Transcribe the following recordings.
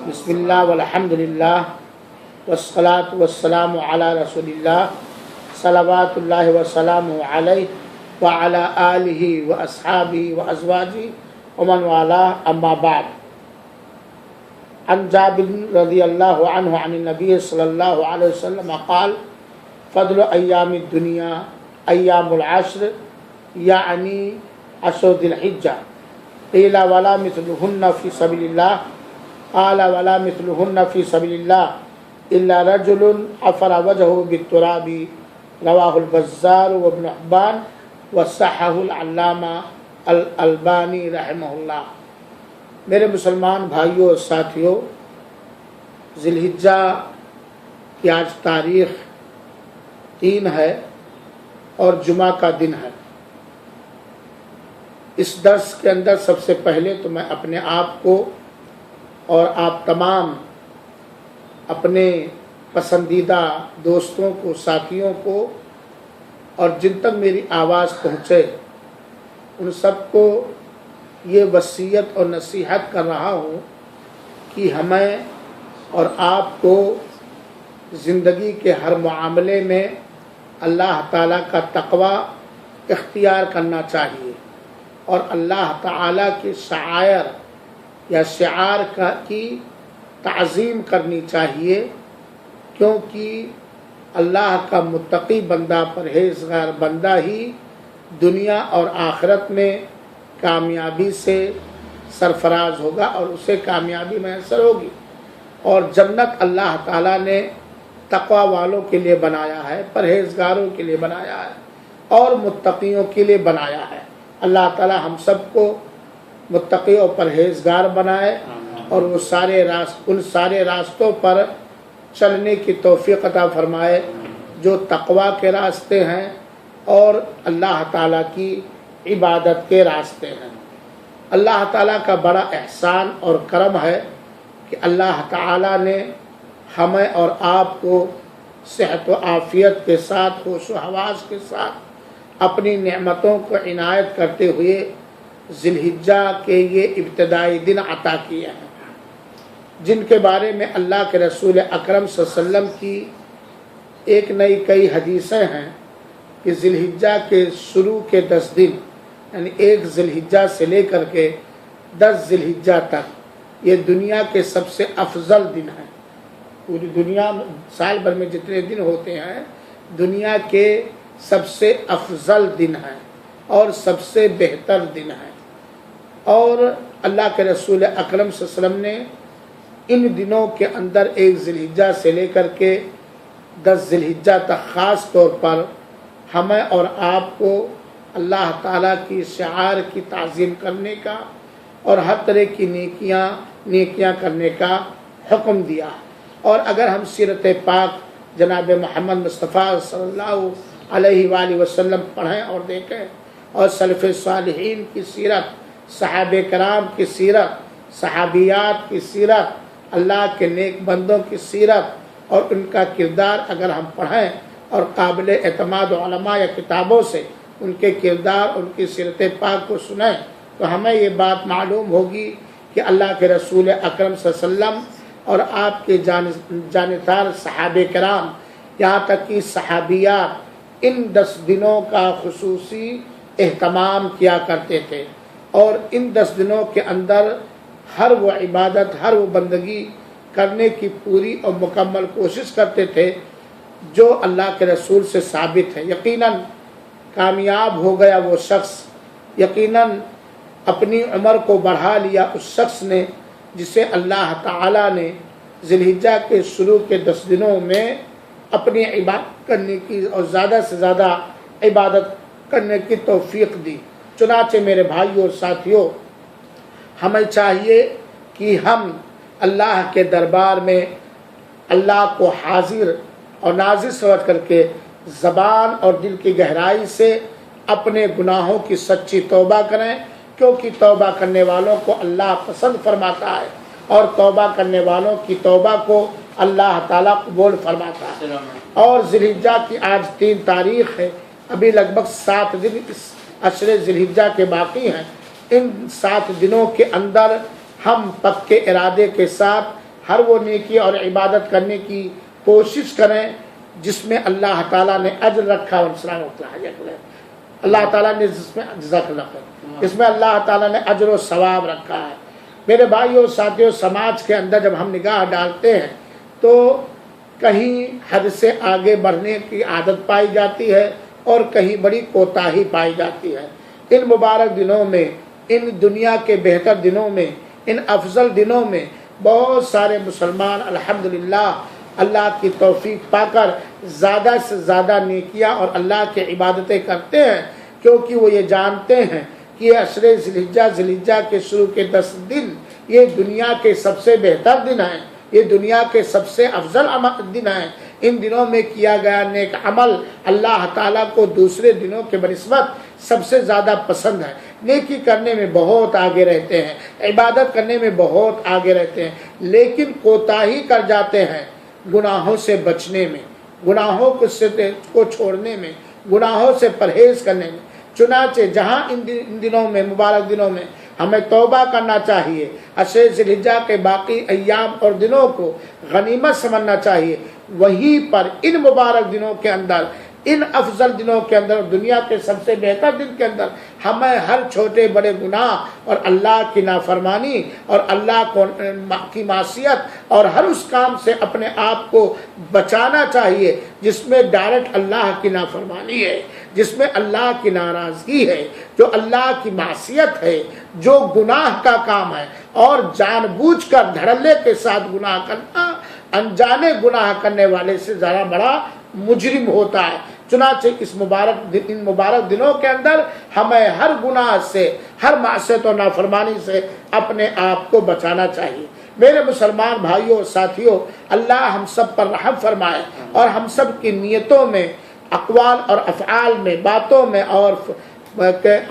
بسم اللہ والحمد للہ والصلاة والسلام علی رسول اللہ صلوات اللہ وسلام علیہ وعلی آلہ واصحابہ وازواجہ ومن والاه اما بعد. عن جابر رضی اللہ عنہ عن النبی صلی اللہ علیہ وسلم قال فضل ایام الدنیا ایام العشر یعنی عشر ذی الحجہ قیل ولا مثلہن فی سبیل اللہ قال ولا مثلہن فی سبیل اللہ الا رجل عفر وجهه بالتراب رواہ البزار وابن حبان وصححہ العلامہ الالبانی رحمہ اللہ. میرے مسلمان بھائیوں اور ساتھیوں، ذی الحجہ کی آج تاریخ 3 ہے اور جمعہ کا دن ہے. اس درس کے اندر سب سے پہلے تو میں اپنے آپ کو اور آپ تمام اپنے پسندیدہ دوستوں کو، ساتھیوں کو اور جن تک میری آواز پہنچے ان سب کو یہ وصیت اور نصیحت کر رہا ہوں کہ ہمیں اور آپ کو زندگی کے ہر معاملے میں اللہ تعالیٰ کا تقوی اختیار کرنا چاہیے اور اللہ تعالیٰ کی شعائر یا شعار کی تعظیم کرنی چاہیے، کیونکہ اللہ کا متقی بندہ، پرہیزگار بندہ ہی دنیا اور آخرت میں کامیابی سے سرفراز ہوگا اور اسے کامیابی میسر ہوگی. اور جنت اللہ تعالیٰ نے تقوی والوں کے لیے بنایا ہے، پرہیزگاروں کے لیے بنایا ہے اور متقیوں کے لیے بنایا ہے. اللہ تعالیٰ ہم سب کو متقی اور پرہیزگار بنائے اور وہ ان سارے راستوں پر چلنے کی توفیق عطا فرمائے جو تقوی کے راستے ہیں اور اللہ تعالیٰ کی عبادت کے راستے ہیں. اللہ تعالیٰ کا بڑا احسان اور کرم ہے کہ اللہ تعالیٰ نے ہمیں اور آپ کو صحت و عافیت کے ساتھ، ہوش و حواس کے ساتھ اپنی نعمتوں کو عنایت کرتے ہوئے ذی الحجہ کے یہ ابتدائی دن عطا کیے ہیں، جن کے بارے میں اللہ کے رسول اکرم صلی اللہ علیہ وسلم کی ایک نئی کئی حدیثیں ہیں کہ ذی الحجہ کے شروع کے 10 دن یعنی 1 ذی الحجہ سے لے کر کے 10 ذی الحجہ تک یہ دنیا کے سب سے افضل دن ہیں. پوری دنیا میں سال بھر میں جتنے دن ہوتے ہیں دنیا کے سب سے افضل دن ہیں اور سب سے بہتر دن ہیں. اور اللہ کے رسول اکرم صلی اللہ علیہ وسلم نے ان دنوں کے اندر 1 ذی الحجہ سے لے کر کے 10 ذی الحجہ تک خاص طور پر ہمیں اور آپ کو اللہ تعالیٰ کی شعار کی تعظیم کرنے کا اور ہر طرح کی نیکیاں کرنے کا حکم دیا. اور اگر ہم سیرت پاک جناب محمد مصطفیٰ صلی اللہ علیہ وآلہ وسلم پڑھیں اور دیکھیں اور سلف صالحین کی سیرت، صحابہ کرام کی سیرت، صحابیات کی سیرت، اللہ کے نیک بندوں کی سیرت اور ان کا کردار اگر ہم پڑھیں اور قابل اعتماد علماء یا کتابوں سے ان کے کردار، ان کی سیرت پاک کو سنیں تو ہمیں یہ بات معلوم ہوگی کہ اللہ کے رسول اکرم صلی اللہ علیہ وسلم اور آپ کے جانثار صحابہ کرام یہاں تک کہ صحابیات ان 10 دنوں کا خصوصی اہتمام کیا کرتے تھے اور ان 10 دنوں کے اندر ہر وہ عبادت، ہر وہ بندگی کرنے کی پوری اور مکمل کوشش کرتے تھے جو اللہ کے رسول سے ثابت ہے. یقیناً کامیاب ہو گیا وہ شخص، یقیناً اپنی عمر کو بڑھا لیا اس شخص نے جسے اللہ تعالیٰ نے ذی الحجہ کے شروع کے 10 دنوں میں اپنی عبادت کرنے کی اور زیادہ سے زیادہ عبادت کرنے کی توفیق دی. چنانچہ میرے بھائیوں اور ساتھیوں، ہمیں چاہیے کہ ہم اللہ کے دربار میں اللہ کو حاضر اور ناظر سمجھ کر کے زبان اور دل کی گہرائی سے اپنے گناہوں کی سچی توبہ کریں، کیونکہ توبہ کرنے والوں کو اللہ پسند فرماتا ہے اور توبہ کرنے والوں کی توبہ کو اللہ تعالیٰ قبول فرماتا ہے. اور ذی الحجہ کی آج 3 تاریخ ہے، ابھی لگ بھگ 7 دن اس عشر ذی الحجہ کے باقی ہیں. ان 7 دنوں کے اندر ہم پکے ارادے کے ساتھ ہر وہ نیکی اور عبادت کرنے کی کوشش کریں جس میں اللہ تعالیٰ نے اجر رکھا اللہ تعالیٰ نے جس میں اللہ تعالیٰ نے اجر و ثواب رکھا ہے۔ میرے بھائیوں ساتھیوں، سماج کے اندر جب ہم نگاہ ڈالتے ہیں تو کہیں حد سے آگے بڑھنے کی عادت پائی جاتی ہے اور کہیں بڑی کوتاہی پائی جاتی ہے۔ ان مبارک دنوں میں، ان دنیا کے بہتر دنوں میں، ان افضل دنوں میں بہت سارے مسلمان الحمدللہ اللہ کی توفیق پا کر زیادہ سے زیادہ نیکیاں اور اللہ کی عبادتیں کرتے ہیں، کیونکہ وہ یہ جانتے ہیں کہ یہ عشر ذی الحجہ کے شروع کے 10 دن یہ دنیا کے سب سے بہتر دن ہیں، یہ دنیا کے سب سے افضل دن ہیں۔ ان دنوں میں کیا گیا نیک عمل اللہ تعالیٰ کو دوسرے دنوں کے بنسبت سب سے زیادہ پسند ہے۔ نیکی کرنے میں بہت آگے رہتے ہیں، عبادت کرنے میں بہت آگے رہتے ہیں، لیکن کوتاہی کر جاتے ہیں گناہوں سے بچنے میں، گناہوں کو چھوڑنے میں، گناہوں سے پرہیز کرنے میں۔ چنانچہ جہاں ان دنوں میں، مبارک دنوں میں ہمیں توبہ کرنا چاہیے، عشر ذی الحجہ کے باقی ایام اور دنوں کو غنیمت سمجھنا چاہیے، وہیں پر ان مبارک دنوں کے اندر، ان افضل دنوں کے اندر، دنیا کے سب سے بہتر دن کے اندر ہمیں ہر چھوٹے بڑے گناہ اور اللہ کی نافرمانی اور اللہ کی معصیت اور ہر اس کام سے اپنے آپ کو بچانا چاہیے جس میں ڈائریکٹ اللہ کی نافرمانی ہے، جس میں اللہ کی ناراضگی ہے، جو اللہ کی معصیت ہے، جو گناہ کا کام ہے۔ اور جان بوجھ کر دھڑلے کے ساتھ گناہ کرنا انجانے گناہ کرنے والے سے زیادہ بڑا مجرم ہوتا ہے۔ چنانچہ ان مبارک دنوں کے اندر ہمیں ہر گناہ سے، ہر معصیت و نافرمانی سے اپنے آپ کو بچانا چاہیے۔ میرے مسلمان بھائیوں ساتھیوں، اللہ ہم سب پر رحم فرمائے اور ہم سب کی نیتوں میں، اقوال اور افعال میں، باتوں میں اور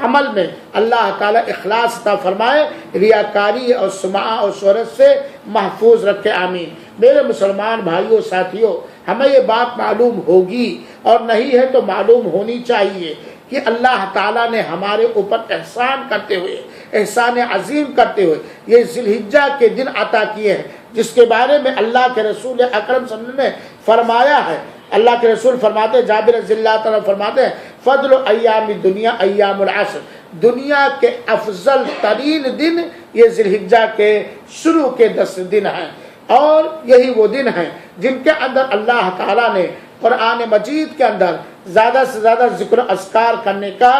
عمل میں اللہ تعالیٰ اخلاص عطا فرمائے، ریاکاری اور سمعہ اور شہرت سے محفوظ رکھے، آمین۔ میرے مسلمان بھائیوں ساتھیوں، ہمیں یہ بات معلوم ہوگی اور نہیں ہے تو معلوم ہونی چاہیے کہ اللہ تعالیٰ نے ہمارے اوپر احسان کرتے ہوئے، احسان عظیم کرتے ہوئے یہ ذی الحجہ کے دن عطا کیے ہیں، جس کے بارے میں اللہ کے رسول اکرم صلی اللہ علیہ وسلم نے فرمایا ہے۔ اللہ کے رسول فرماتے ہیں، جابر رضی اللہ تعالیٰ فرماتے ہیں، فضل ایام دنیا ایام العشر، دنیا کے افضل ترین دن یہ ذی الحجہ کے شروع کے 10 دن ہیں، اور یہی وہ دن ہیں جن کے اندر اللہ تعالیٰ نے قرآن مجید کے اندر زیادہ سے زیادہ ذکر و اذکار کرنے کا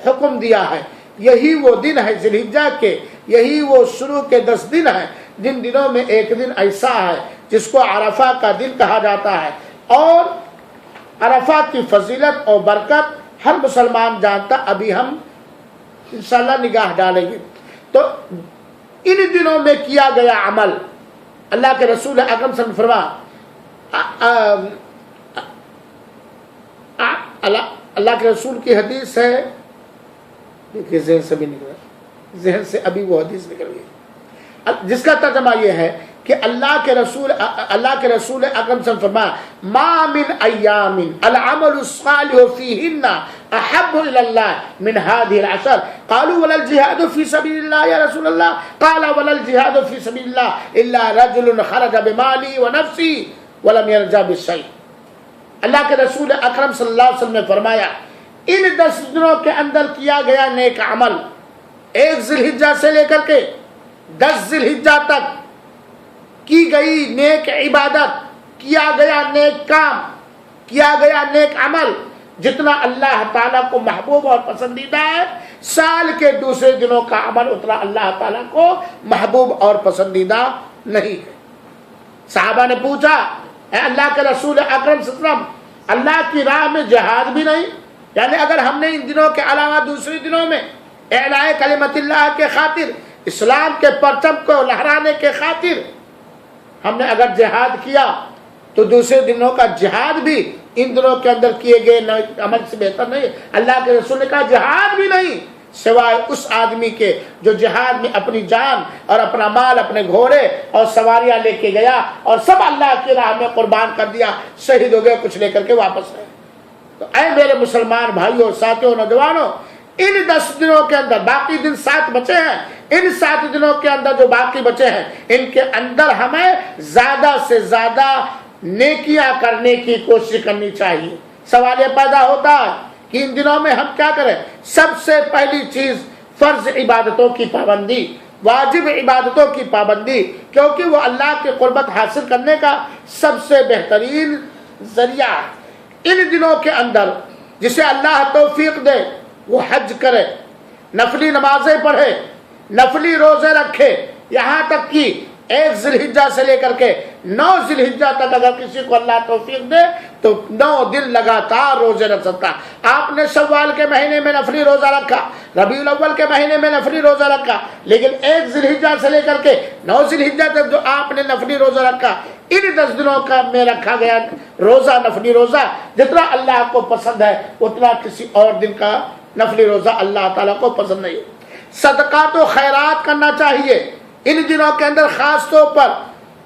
حکم دیا ہے۔ یہی وہ دن ہے ذی الحجہ کے، یہی وہ شروع کے 10 دن ہیں جن دنوں میں ایک دن ایسا ہے جس کو عرفہ کا دن کہا جاتا ہے، اور عرفہ کی فضیلت اور برکت ہر مسلمان جانتا۔ ابھی ہم انشاءاللہ نگاہ ڈالیں گے تو ان دنوں میں کیا گیا عمل، اللہ کے رسول اکرم صلی اللہ علیہ وسلم اللہ کے رسول کی حدیث ہے، دیکھیے ذہن سے بھی نکل، ذہن سے ابھی وہ حدیث نکل گئی، جس کا ترجمہ یہ ہے کہ اللہ کے رسول اکرم صلی اللہ علیہ وسلم فرمایا، ما من ایام العمل الصالح فیہن احب الی اللہ من هذه العشر قالوا ولا الجهاد في سبيل الله يا رسول الله قال ولا الجهاد في سبيل الله الا رجل خرج بماله ونفسه ولم يرجع بشيء۔ اللہ کے رسول اکرم صلی اللہ علیہ وسلم نے فرمایا، ان 10 دنوں کے اندر کیا گیا نیک عمل، 1 ذی الحجہ سے لے کر کے 10 ذی الحجہ تک کی گئی نیک عبادت، کیا گیا نیک کام، کیا گیا نیک عمل، جتنا اللہ تعالیٰ کو محبوب اور پسندیدہ ہے، سال کے دوسرے دنوں کا عمل اتنا اللہ تعالیٰ کو محبوب اور پسندیدہ نہیں ہے۔ صحابہ نے پوچھا، اے اللہ کے رسول اکرم صلی اللہ علیہ وسلم، اللہ کی راہ میں جہاد بھی نہیں؟ یعنی اگر ہم نے ان دنوں کے علاوہ دوسرے دنوں میں اعلاء کلمت اللہ کے خاطر، اسلام کے پرچم کو لہرانے کے خاطر ہم نے اگر جہاد کیا تو دوسرے دنوں کا جہاد بھی ان دنوں کے اندر کیے گئے عمل سے بہتر نہیں؟ اللہ کے رسول نے کہا جہاد بھی نہیں، سوائے اس آدمی کے جو جہاد میں اپنی جان اور اپنا مال، اپنے گھوڑے اور سواریاں لے کے گیا اور سب اللہ کی راہ میں قربان کر دیا، شہید ہو گئے، کچھ لے کر کے واپس آئے۔ تو اے میرے مسلمان بھائیوں، ساتھیوں، نوجوانوں، ان 10 دنوں کے اندر، باقی دن 7 بچے ہیں، ان 7 دنوں کے اندر جو باقی بچے ہیں ان کے اندر ہمیں زیادہ سے زیادہ نیکیاں کرنے کی کوشش کرنی چاہیے۔ سوال یہ پیدا ہوتا ہے کہ ان دنوں میں ہم کیا کریں؟ سب سے پہلی چیز فرض عبادتوں کی پابندی، واجب عبادتوں کی پابندی، کیونکہ وہ اللہ کی قربت حاصل کرنے کا سب سے بہترین ذریعہ ہے۔ ان دنوں کے اندر جسے اللہ توفیق دے وہ حج کرے، نفلی نمازیں پڑھے، نفلی روزے رکھے، یہاں تک کہ 1 ذی الحجہ سے لے کر کے 9 ذی الحجہ تک اگر کسی کو اللہ توفیق دے تو 9 دن لگاتار روزے رکھ سکتا۔ آپ نے شوال کے مہینے میں نفلی روزہ رکھا، ربیع الاول کے مہینے میں نفلی روزہ رکھا، لیکن 1 ذی الحجہ سے لے کر کے 9 ذی الحجہ تک جو آپ نے نفلی روزہ رکھا، ان 10 دنوں کا میں رکھا گیا روزہ، نفلی روزہ جتنا اللہ کو پسند ہے اتنا کسی اور دن کا نفلی روزہ اللہ تعالیٰ کو پسند نہیں۔ صدقات و خیرات کرنا چاہیے ان دنوں کے اندر، خاص طور پر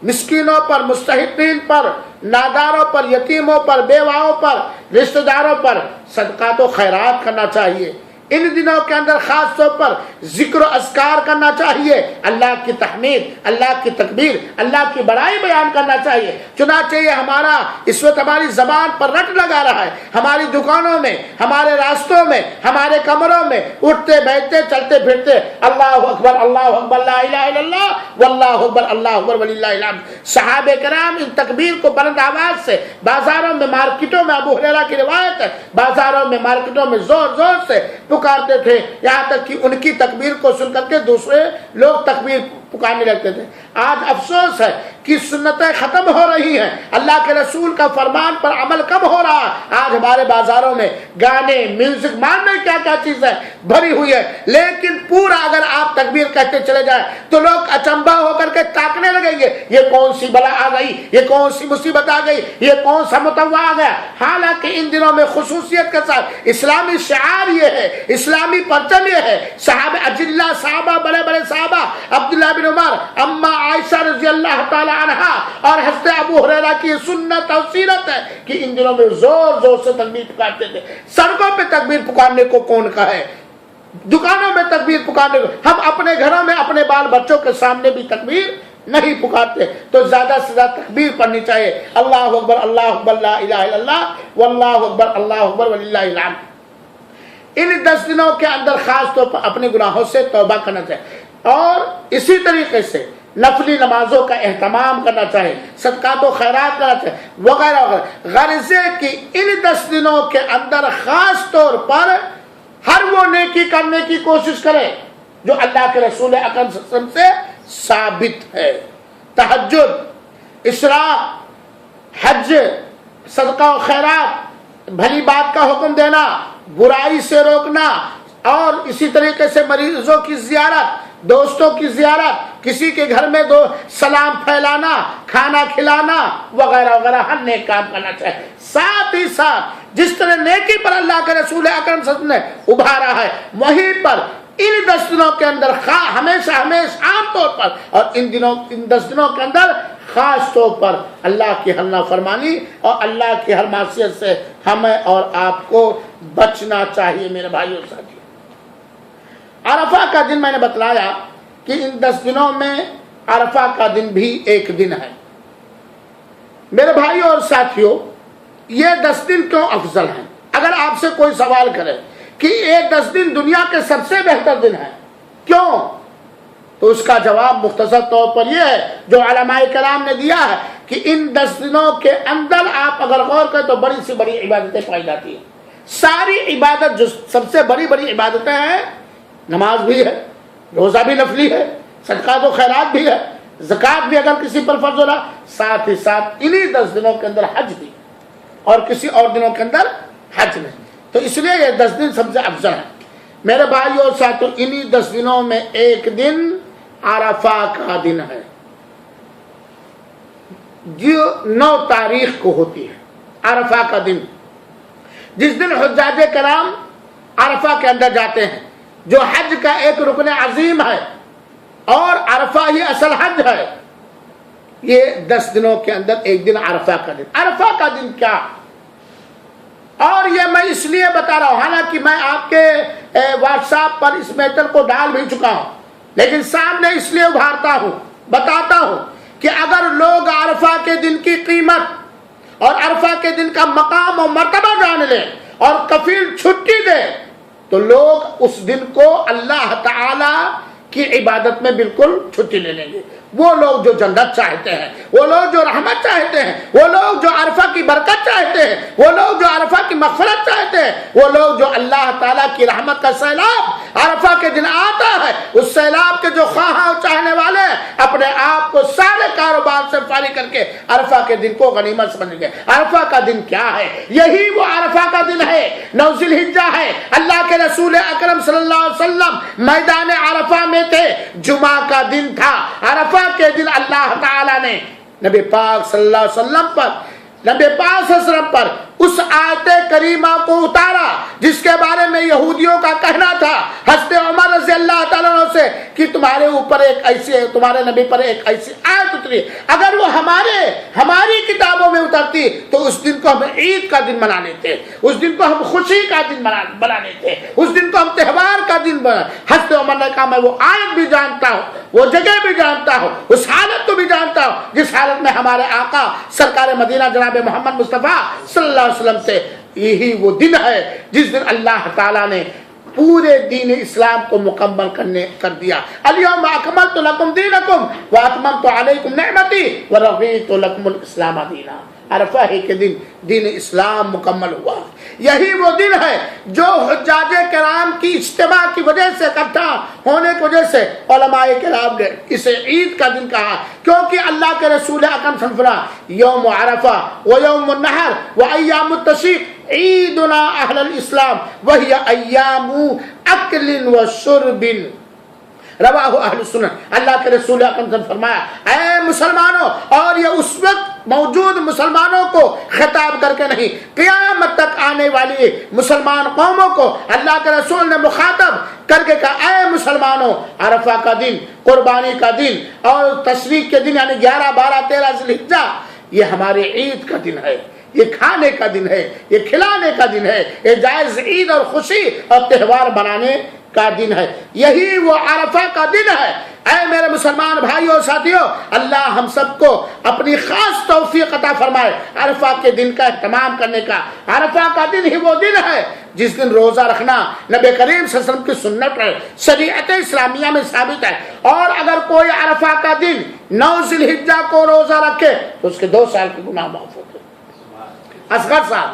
مسکینوں پر، مستحقین پر، ناداروں پر، یتیموں پر، بیواؤں پر، رشتہ داروں پر صدقات و خیرات کرنا چاہیے۔ ان دنوں کے اندر خاص طور پر ذکر و اذکار کرنا چاہیے، اللہ کی تحمید، اللہ کی تکبیر، اللہ کی بڑائی بیان کرنا چاہیے۔ چنانچہ یہ ہمارا اس وقت ہماری زبان پر رٹ لگا رہا ہے، ہماری دکانوں میں، ہمارے راستوں میں، ہمارے کمروں میں، اٹھتے بیٹھتے چلتے پھرتے اللہ اکبر لا الہ الا اللہ واللہ اکبر اللہ اکبر وللہ الحمد۔ صحابہ کرام ان تکبیر کو بلند آواز سے بازاروں میں، مارکیٹوں میں، ابو ہریرہ کی روایت ہے، بازاروں میں، مارکیٹوں میں زور زور سے پکارتے تھے، یہاں تک کہ ان کی تکبیر کو سن کر کے دوسرے لوگ تکبیر پکارنے لگتے تھے۔ آج افسوس ہے کہ سنتیں ختم ہو رہی ہیں، اللہ کے رسول کا فرمان پر عمل کم ہو رہا ہے۔ آج ہمارے بازاروں میں گانے، میوزک، ماننے کیا کیا چیزیں بھری ہوئی ہے، لیکن پورا اگر آپ تکبیر کہتے چلے جائیں تو لوگ اچنبھا ہو کر کے تاکنے لگیں گے، یہ کون سی بلا آ گئی، یہ کون سی مصیبت آ گئی، یہ کون سا متوع آ گیا۔ حالانکہ ان دنوں میں خصوصیت کے ساتھ اسلامی شعار یہ ہے، اسلامی پرچم یہ ہے، صحابہ اجلہ، صحابہ، بڑے بڑے صحابہ، عبداللہ بن عمر، اما عائشہ رضی اللہ تعالی عنہا اور حضرت ابو ہریرہ کی سنت اور سیرت ہے کہ ان دنوں میں زور زور سے تکبیر پکارتے تھے۔ سڑکوں پہ تکبیر پکارنے کو کون کہے، دکانوں میں تکبیر پکارنے کو، ہم اپنے گھروں میں اپنے بال بچوں کے سامنے بھی تکبیر نہیں پکارتے، تو زیادہ سے زیادہ تکبیر پڑھنی چاہیے، اللہ اکبر لا الہ الا اللہ واللہ اکبر اللہ اکبر وللہ الحمد۔ ان 10 دنوں کے اندر خاص طور پر اپنے گناہوں سے توبہ کرنا چاہیے، اور اسی طریقے سے نفلی نمازوں کا اہتمام کرنا چاہیے، صدقات و خیرات کرنا چاہیے، وغیرہ وغیرہ، غرض ہے کہ ان 10 دنوں کے اندر خاص طور پر ہر وہ نیکی کرنے کی کوشش کرے جو اللہ کے رسول اکرم صلی اللہ علیہ وسلم سے ثابت ہے۔ تہجد، اشراق، حج، صدقہ و خیرات، بھلی بات کا حکم دینا، برائی سے روکنا، اور اسی طریقے سے مریضوں کی زیارت، دوستوں کی زیارت، کسی کے گھر میں سلام پھیلانا، کھانا کھلانا، وغیرہ وغیرہ ہر نیک کام کرنا چاہیے۔ ساتھ ہی ساتھ جس طرح نیکی پر اللہ کے رسول اکرم صلی اللہ علیہ وسلم نے ابھارا ہے، وہیں پر ان 10 دنوں کے اندر ہمیشہ عام طور پر، اور ان 10 دنوں کے اندر خاص طور پر اللہ کی ہر نافرمانی اور اللہ کی ہر معصیت سے ہمیں اور آپ کو بچنا چاہیے۔ میرے بھائیوں اور ساتھیوں، عرفہ کا دن میں نے بتلایا کہ ان 10 دنوں میں عرفہ کا دن بھی ایک دن ہے۔ میرے بھائیوں اور ساتھیوں، یہ 10 دن کیوں افضل ہیں؟ اگر آپ سے کوئی سوال کرے کہ یہ 10 دن دنیا کے سب سے بہتر دن ہے، کیوں؟ تو اس کا جواب مختصر طور پر یہ ہے جو علماء کرام نے دیا ہے کہ ان 10 دنوں کے اندر آپ اگر غور کریں تو بڑی سی بڑی عبادتیں پائی جاتی ہیں۔ ساری عبادت جو سب سے بڑی بڑی عبادتیں ہیں، نماز بھی ہے، روزہ بھی نفلی ہے، صدقات و خیرات بھی ہے، زکوٰۃ بھی اگر کسی پر فرض ہو رہا، ساتھ ہی ساتھ انہی 10 دنوں کے اندر حج بھی، اور کسی اور دنوں کے اندر حج نہیں۔ تو اس لیے یہ 10 دن سب سے افضل ہے۔ میرے بھائیوں اور ساتھیوں، انہی 10 دنوں میں ایک دن عرفہ کا دن ہے جو 9 تاریخ کو ہوتی ہے، عرفہ کا دن، جس دن حجاج کرام عرفہ کے اندر جاتے ہیں، جو حج کا ایک رکن عظیم ہے، اور عرفہ ہی اصل حج ہے۔ یہ 10 دنوں کے اندر ایک دن عرفہ کا دن۔ عرفہ کا دن کیا؟ اور یہ میں اس لیے بتا رہا ہوں، حالانکہ میں آپ کے واٹس ایپ پر اس میٹر کو ڈال بھی چکا ہوں، لیکن سامنے اس لیے ابھارتا ہوں، بتاتا ہوں کہ اگر لوگ عرفہ کے دن کی قیمت اور عرفہ کے دن کا مقام و مرتبہ جان لیں اور کفیل چھٹی دے تو لوگ اس دن کو اللہ تعالی کی عبادت میں بالکل چھٹی لے لیں گے۔ وہ لوگ جو جنت چاہتے ہیں، وہ لوگ جو رحمت چاہتے ہیں، وہ لوگ جو عرفہ کی برکت چاہتے ہیں، وہ لوگ جو عرفہ کی مغفرت چاہتے ہیں، وہ لوگ جو اللہ تعالیٰ کی رحمت کا سیلاب عرفہ کے دن آتا ہے، اس سیلاب کے جو خواہاں اور چاہنے والے ہیں، اپنے آپ کو سارے کاروبار سے فارغ کر کے عرفہ کے دن کو غنیمت سمجھ گئے۔ عرفہ کا دن کیا ہے؟ یہی وہ عرفہ کا دن ہے، 9 ذی الحجہ ہے۔ اللہ کے رسول اکرم صلی اللہ علیہ وسلم میدان عرفہ میں تھے، جمعہ کا دن تھا۔ عرفہ کے دن اللہ تعالیٰ نے نبی پاک صلی اللہ علیہ وسلم پر اس آیت کریمہ کو اتارا جس کے بارے میں یہودیوں کا کہنا تھا حضرت عمر رضی اللہ تعالیٰ عنہ سے کہ تمہارے نبی پر ایک ایسی آیت اتری، اگر وہ ہماری کتابوں میں اترتی تو اس دن کو ہم عید کا دن منا لیتے، اس دن کو ہم خوشی کا دن بنا لیتے، اس دن کو ہم تہوار کا دن بنا۔ حضرت عمر نے کہا میں وہ آیت بھی جانتا ہوں، وہ جگہ بھی جانتا ہوں، اس حالت کو بھی جانتا ہوں جس حالت میں ہمارے آقا سرکار مدینہ جناب محمد مصطفیٰ صلی اللہ علیہ وسلم سے۔ یہی وہ دن ہے جس دن اللہ تعالیٰ نے پورے دین اسلام کو مکمل کر دیا۔ الیوم اکملت لکم دینکم واتممت علیکم نعمتی ورضیت لکم الاسلام دینا۔ عرفہ ہی کے دن دین اسلام مکمل ہوا۔ یہی وہ دن ہے جو حجاج کرام کی اجتماع کی وجہ سے، اکٹھا ہونے کی وجہ سے علماء کرام نے اسے عید کا دن کہا، کیونکہ اللہ کے رسول اکرم صلی اللہ علیہ وسلم یوم عرفہ و یوم النحر و ایام التشریق عیدنا اہل الاسلام وہی ایام اکل و شرب رواہ اہل سنن۔ اللہ کے رسول اکرم نے فرمایا اے مسلمانوں، اور یہ اس وقت موجود مسلمانوں کو خطاب کر کے نہیں، قیامت تک آنے والی مسلمان قوموں کو اللہ کے رسول نے مخاطب کر کے کہا اے مسلمانوں، عرفہ کا دن، قربانی کا دن اور تشریق کے دن یعنی 11، 12، 13 ذی الحجہ یہ ہمارے عید کا دن ہے، یہ کھانے کا دن ہے، یہ کھلانے کا دن ہے، یہ جائز عید اور خوشی اور تہوار منانے کا دن ہے۔ یہی وہ عرفہ کا دن ہے۔ اے میرے مسلمان بھائیوں اور ساتھیوں، اللہ ہم سب کو اپنی خاص توفیق عطا فرمائے عرفہ کے دن کا اہتمام کرنے کا۔ عرفہ کا دن ہی وہ دن ہے جس دن روزہ رکھنا نبی کریم صلی اللہ علیہ وسلم کی سنت ہے، شریعت اسلامیہ میں ثابت ہے۔ اور اگر کوئی عرفہ کا دن 9 ذی الحجہ کو روزہ رکھے تو اس کے 2 سال کے گناہ معاف ہوتے ہیں۔ اصغر صاحب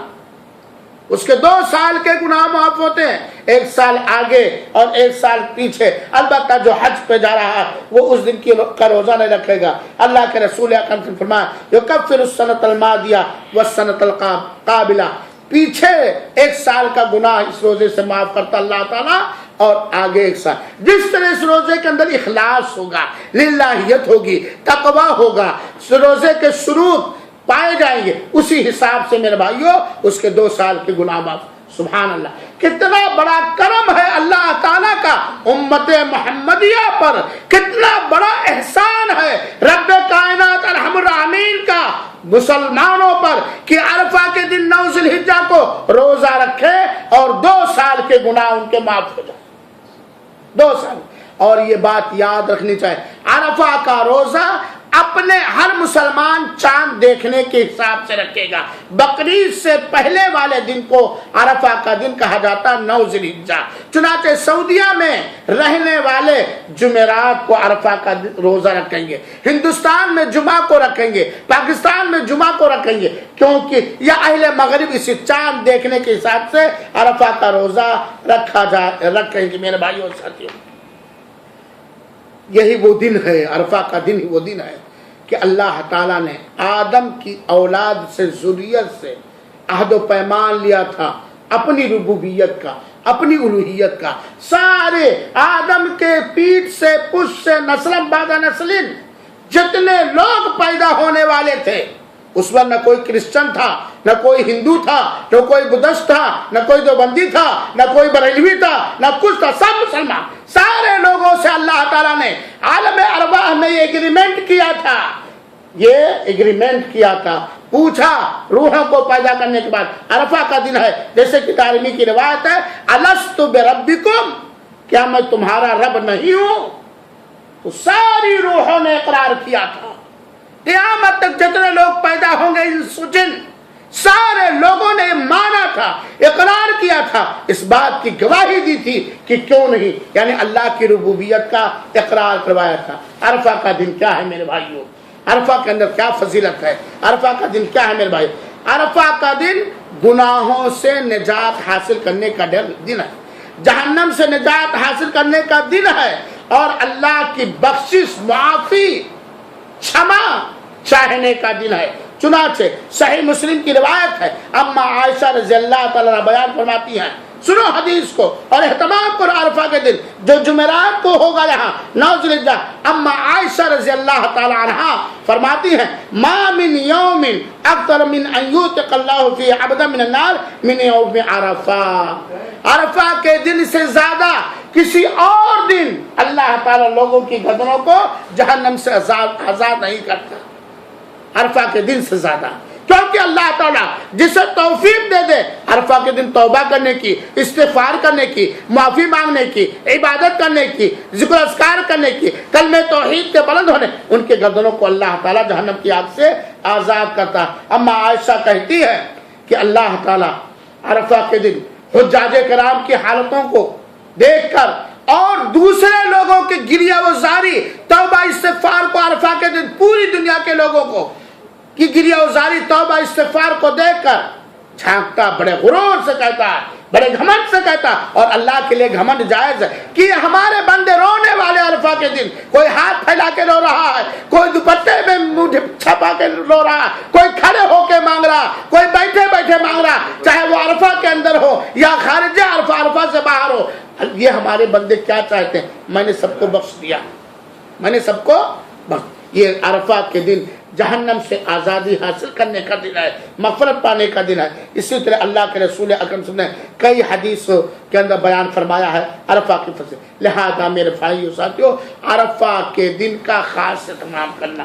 اس کے 2 سال کے گناہ معاف ہوتے ہیں، 1 سال آگے اور 1 سال پیچھے۔ البتہ جو حج پہ جا رہا ہے وہ اس دن کا روزہ نہیں رکھے گا۔ اللہ کے رسول اکرم نے فرمایا یکفر السنۃ الماضیہ والسنۃ القابلہ، پیچھے 1 سال کا گناہ اس روزے سے معاف کرتا اللہ تعالیٰ، اور آگے 1 سال۔ جس طرح اس روزے کے اندر اخلاص ہوگا، للہیت ہوگی، تقویٰ ہوگا، اس روزے کے شروط پائے جائیں گے، اسی حساب سے میرے بھائیوں اس کے 2 سال کے گناہ معاف۔ سبحان اللہ، کتنا بڑا کرم ہے اللہ تعالیٰ کا امت محمدیہ پر، کتنا بڑا احسان ہے رب کائنات ارحم الراحمین کا مسلمانوں پر کہ عرفہ کے دن 9 ذی الحجہ کو روزہ رکھے اور 2 سال کے گناہ ان کے معاف ہو جائے۔ 2 سال۔ اور یہ بات یاد رکھنی چاہیے، عرفہ کا روزہ اپنے ہر مسلمان چاند دیکھنے کے حساب سے رکھے گا۔ بقرعید سے پہلے والے دن کو عرفہ کا دن کہا جاتا 9 ذی الحجہ۔ چنانچہ سعودیہ میں رہنے والے جمعرات کو عرفہ کا روزہ رکھیں گے، ہندوستان میں جمعہ کو رکھیں گے، پاکستان میں جمعہ کو رکھیں گے، کیونکہ یہ اہل مغرب اسی چاند دیکھنے کے حساب سے عرفہ کا روزہ رکھیں گے۔ میرے بھائیوں اور ساتھیوں، یہی وہ دن ہے، عرفہ کا دن ہی وہ دن ہے کہ اللہ تعالیٰ نے آدم کی اولاد سے، ذریت سے عہد و پیمان لیا تھا اپنی ربوبیت کا، اپنی الوہیت کا۔ سارے آدم کے پیٹ سے، پشت سے، نسلم بعد نسلن جتنے لوگ پیدا ہونے والے تھے، اس وقت نہ کوئی کرسچن تھا، نہ کوئی ہندو تھا، نہ کوئی بدھسٹ تھا، نہ کوئی دیوبندی تھا، نہ کوئی بریلوی تھا، نہ کچھ تھا، سب مسلمان۔ سارے لوگوں سے اللہ تعالیٰ نے عالم ارواح میں یہ ایگریمنٹ کیا تھا، پوچھا روحوں کو پیدا کرنے کے بعد عرفہ کا دن ہے، جیسے کہ دارمی کی روایت ہے الست بربکم، کیا میں تمہارا رب نہیں ہوں؟ تو ساری روحوں نے اقرار کیا تھا، قیامت تک جتنے لوگ پیدا ہوں گے انس و جن سارے لوگوں نے مانا تھا، اقرار کیا تھا، اس بات کی گواہی دی تھی کہ کیوں نہیں، یعنی اللہ کی ربوبیت کا اقرار کروایا تھا۔ عرفہ کا دن کیا ہے میرے بھائیوں؟ عرفہ کے اندر کیا فضیلت ہے؟ عرفہ کا دن کیا ہے میرے بھائی؟ عرفہ کا دن گناہوں سے نجات حاصل کرنے کا دن ہے، جہنم سے نجات حاصل کرنے کا دن ہے، اور اللہ کی بخشش، معافی، چھما چاہنے کا دن ہے۔ چنانچہ صحیح مسلم کی روایت ہے، اما عائشہ رضی اللہ تعالیٰ عنہ بیان فرماتی ہیں، سنو حدیث کو اور اہتمام کرو عرفہ کے دن جو جمعرات کو ہوگا یہاں 9 ذی الحجہ۔ اما عائشہ رضی اللہ تعالیٰ عنہ فرماتی ہیں ما من یوم اکثر من ان یعتق اللہ فی عبدا من النار من یوم عرفہ، عرفہ کے دن سے زیادہ کسی اور دن اللہ تعالیٰ لوگوں کی گردنوں کو جہنم سے آزاد نہیں کرتا، عرفہ کے دن سے زیادہ، کیونکہ اللہ تعالیٰ جسے توفیق دے دے عرفہ کے دن توبہ کرنے کی، استغفار کرنے کی، معافی مانگنے کی، عبادت کرنے کی، ذکر اذکار کرنے کی، کلمہ توحید کے بلند ہونے، ان کے گردنوں کو اللہ تعالیٰ جہنم کی آگ سے آزاد کرتا۔ اما عائشہ کہتی ہے کہ اللہ تعالیٰ عرفہ کے دن حجاج کرام کی حالتوں کو دیکھ کر اور دوسرے لوگوں کے گریہ و زاری، توبہ استغفار کو عرفہ کے دن پوری دنیا کے لوگوں کو کی گریہ و زاری، توبہ استغفار کو دیکھ کر جھانکتا، بڑے غرور سے کہتا ہے، بڑے گھمنڈ سے کہتا، اور اللہ کے لیے گھمنڈ جائز ہے کہ ہمارے بندے رونے والے عرفہ کے دن، کوئی ہاتھ پھیلا کے رو رہا ہے، کوئی دوپٹے میں منہ چھپا کے رو رہا ہے، کوئی کھڑے ہو کے مانگ رہا، کوئی بیٹھے بیٹھے مانگ رہا، چاہے وہ عرفہ کے اندر ہو یا خارج عرفہ، عرفہ سے باہر ہو۔ یہ ہمارے بندے کیا چاہتے ہیں؟ میں نے سب کو بخش دیا، میں نے سب کو بخش۔ یہ عرفہ کے دن جہنم سے آزادی حاصل کرنے کا دن ہے، مغفرت پانے کا دن ہے۔ اسی طرح اللہ کے رسول اکرم صلی اللہ علیہ وسلم نے کئی حدیث کے اندر بیان فرمایا ہے عرفہ کی فضیلت۔ لہذا میرے بھائیو ساتھیو، عرفہ کے دن کا خاص اہتمام کرنا،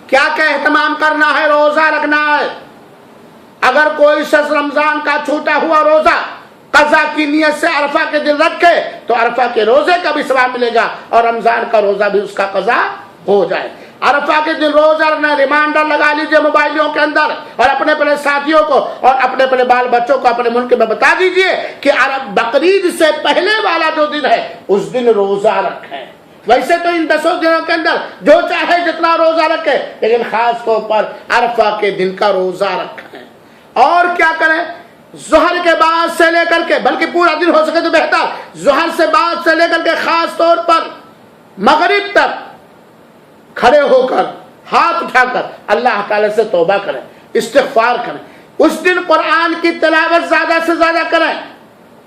کیا کیا اہتمام کرنا ہے؟ روزہ رکھنا ہے۔ اگر کوئی شخص رمضان کا چھوٹا ہوا روزہ قضا کی نیت سے عرفہ کے دن رکھے تو عرفہ کے روزے کا بھی ثواب ملے گا، اور رمضان کا روزہ بھی اس کا قضا ہو جائے۔ عرفہ کے دن روزہ رکھنا، ریمائنڈر لگا لیجئے موبائلوں کے اندر، اور اپنے اپنے ساتھیوں کو اور اپنے اپنے بال بچوں کو اپنے ملک میں بتا دیجئے کہ بقرعید سے پہلے والا جو دن ہے اس دن روزہ رکھیں۔ ویسے تو ان 10 دنوں کے اندر جو چاہے جتنا روزہ رکھے، لیکن خاص طور پر عرفہ کے دن کا روزہ رکھیں۔ اور کیا کریں؟ ظہر کے بعد سے لے کر کے، بلکہ پورا دن ہو سکے تو بہتر، ظہر سے بعد سے لے کر کے خاص طور پر مغرب تک کھڑے ہو کر ہاتھ اٹھا کر اللہ تعالی سے توبہ کریں، استغفار کریں۔ اس دن قرآن کی تلاوت زیادہ سے زیادہ کریں،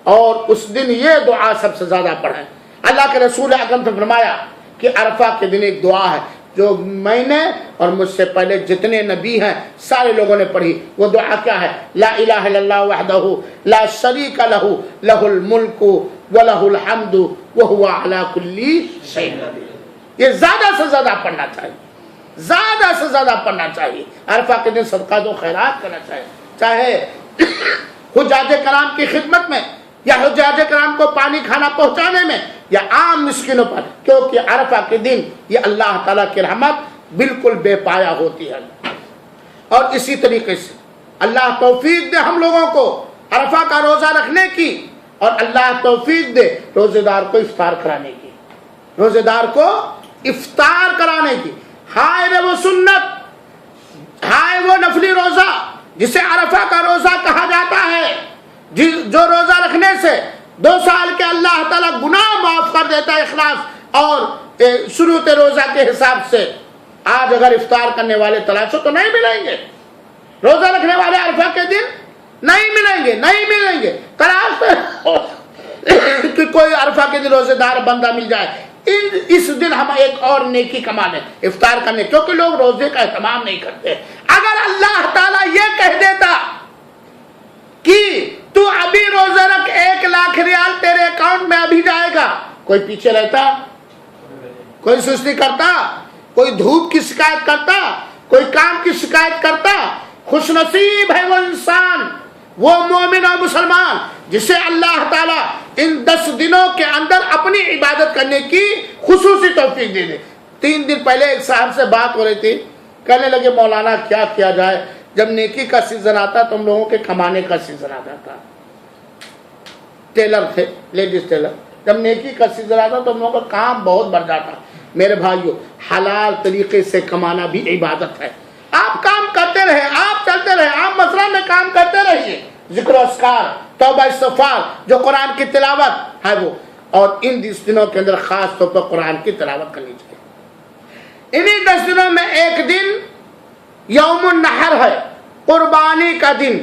اور اس دن یہ دعا سب سے زیادہ پڑھیں۔ اللہ کے رسول اکرم نے فرمایا کہ عرفہ کے دن ایک دعا ہے جو میں نے اور مجھ سے پہلے جتنے نبی ہیں سارے لوگوں نے پڑھی۔ وہ دعا کیا ہے؟ لا الہ الا اللہ وحدہ لا شریک لہ لہ الملک ولہ الحمد وہو علی کل شیء قدیر۔ یہ زیادہ سے زیادہ پڑھنا چاہیے، زیادہ سے زیادہ پڑھنا چاہیے۔ عرفہ کے دن صدقات و خیرات کرنا چاہیے، چاہے حجاج کرام کی خدمت میں، یا حجاج کرام کو پانی کھانا پہنچانے میں، یا عام مسکینوں پر، کیونکہ عرفہ کے دن یہ اللہ تعالیٰ کی رحمت بالکل بے پایا ہوتی ہے۔ اور اسی طریقے سے اللہ توفیق دے ہم لوگوں کو عرفہ کا روزہ رکھنے کی، اور اللہ توفیق دے روزے دار کو افطار کرانے کی، روزے دار کو افطار کرانے کی۔ ہائے رے وہ سنت، ہائے وہ نفلی روزہ جسے عرفہ کا روزہ کہا جاتا ہے، جو روزہ رکھنے سے 2 سال کے اللہ تعالیٰ گناہ معاف کر دیتا ہے اخلاص اور شروع روزہ کے حساب سے۔ آج اگر افطار کرنے والے تلاشو تو نہیں ملیں گے، روزہ رکھنے والے عرفہ کے دن نہیں ملیں گے، نہیں ملیں گے۔ تلاش کہ کوئی عرفہ کے دن روزے دار بندہ مل جائے، اس دن ہم ایک اور نیکی کما لیں افطار کرنے، کیونکہ لوگ روزے کا اہتمام نہیں کرتے۔ اگر اللہ تعالیٰ یہ کہہ دیتا کہ تو ابھی روزہ رکھ 1 لاکھ ریال تیرے اکاؤنٹ میں ابھی جائے گا، کوئی پیچھے رہتا؟ کوئی سستی کرتا؟ کوئی دھوپ کی شکایت کرتا؟ کوئی کام کی شکایت کرتا؟ خوش نصیب ہے وہ انسان، وہ مومن اور مسلمان جسے اللہ تعالیٰ ان 10 دنوں کے اندر اپنی عبادت کرنے کی خصوصی توفیق دے دے۔ 3 دن پہلے ایک صاحب سے بات ہو رہی تھی، کہنے لگے مولانا کیا کیا جائے، جب نیکی کا سیزن آتا تو ہم لوگوں کے کمانے کا سیزن آتا تھا، ٹیلر تھے، لیڈیز ٹیلر، جب نیکی کا سیزن آتا تو ہم لوگوں کا کام بہت بڑھ جاتا۔ میرے بھائیو، حلال طریقے سے کمانا بھی عبادت ہے۔ آپ کام کرتے رہے، آپ چلتے رہے، آپ مسئلہ میں کام کرتے رہیے، ذکر و اذکار، توبہ استغفار، جو قرآن کی تلاوت ہے وہ، اور ان 10 دنوں کے اندر خاص طور پر قرآن کی تلاوت کرنی چاہیے۔ انہی 10 دنوں میں ایک دن یوم النحر ہے، قربانی کا دن،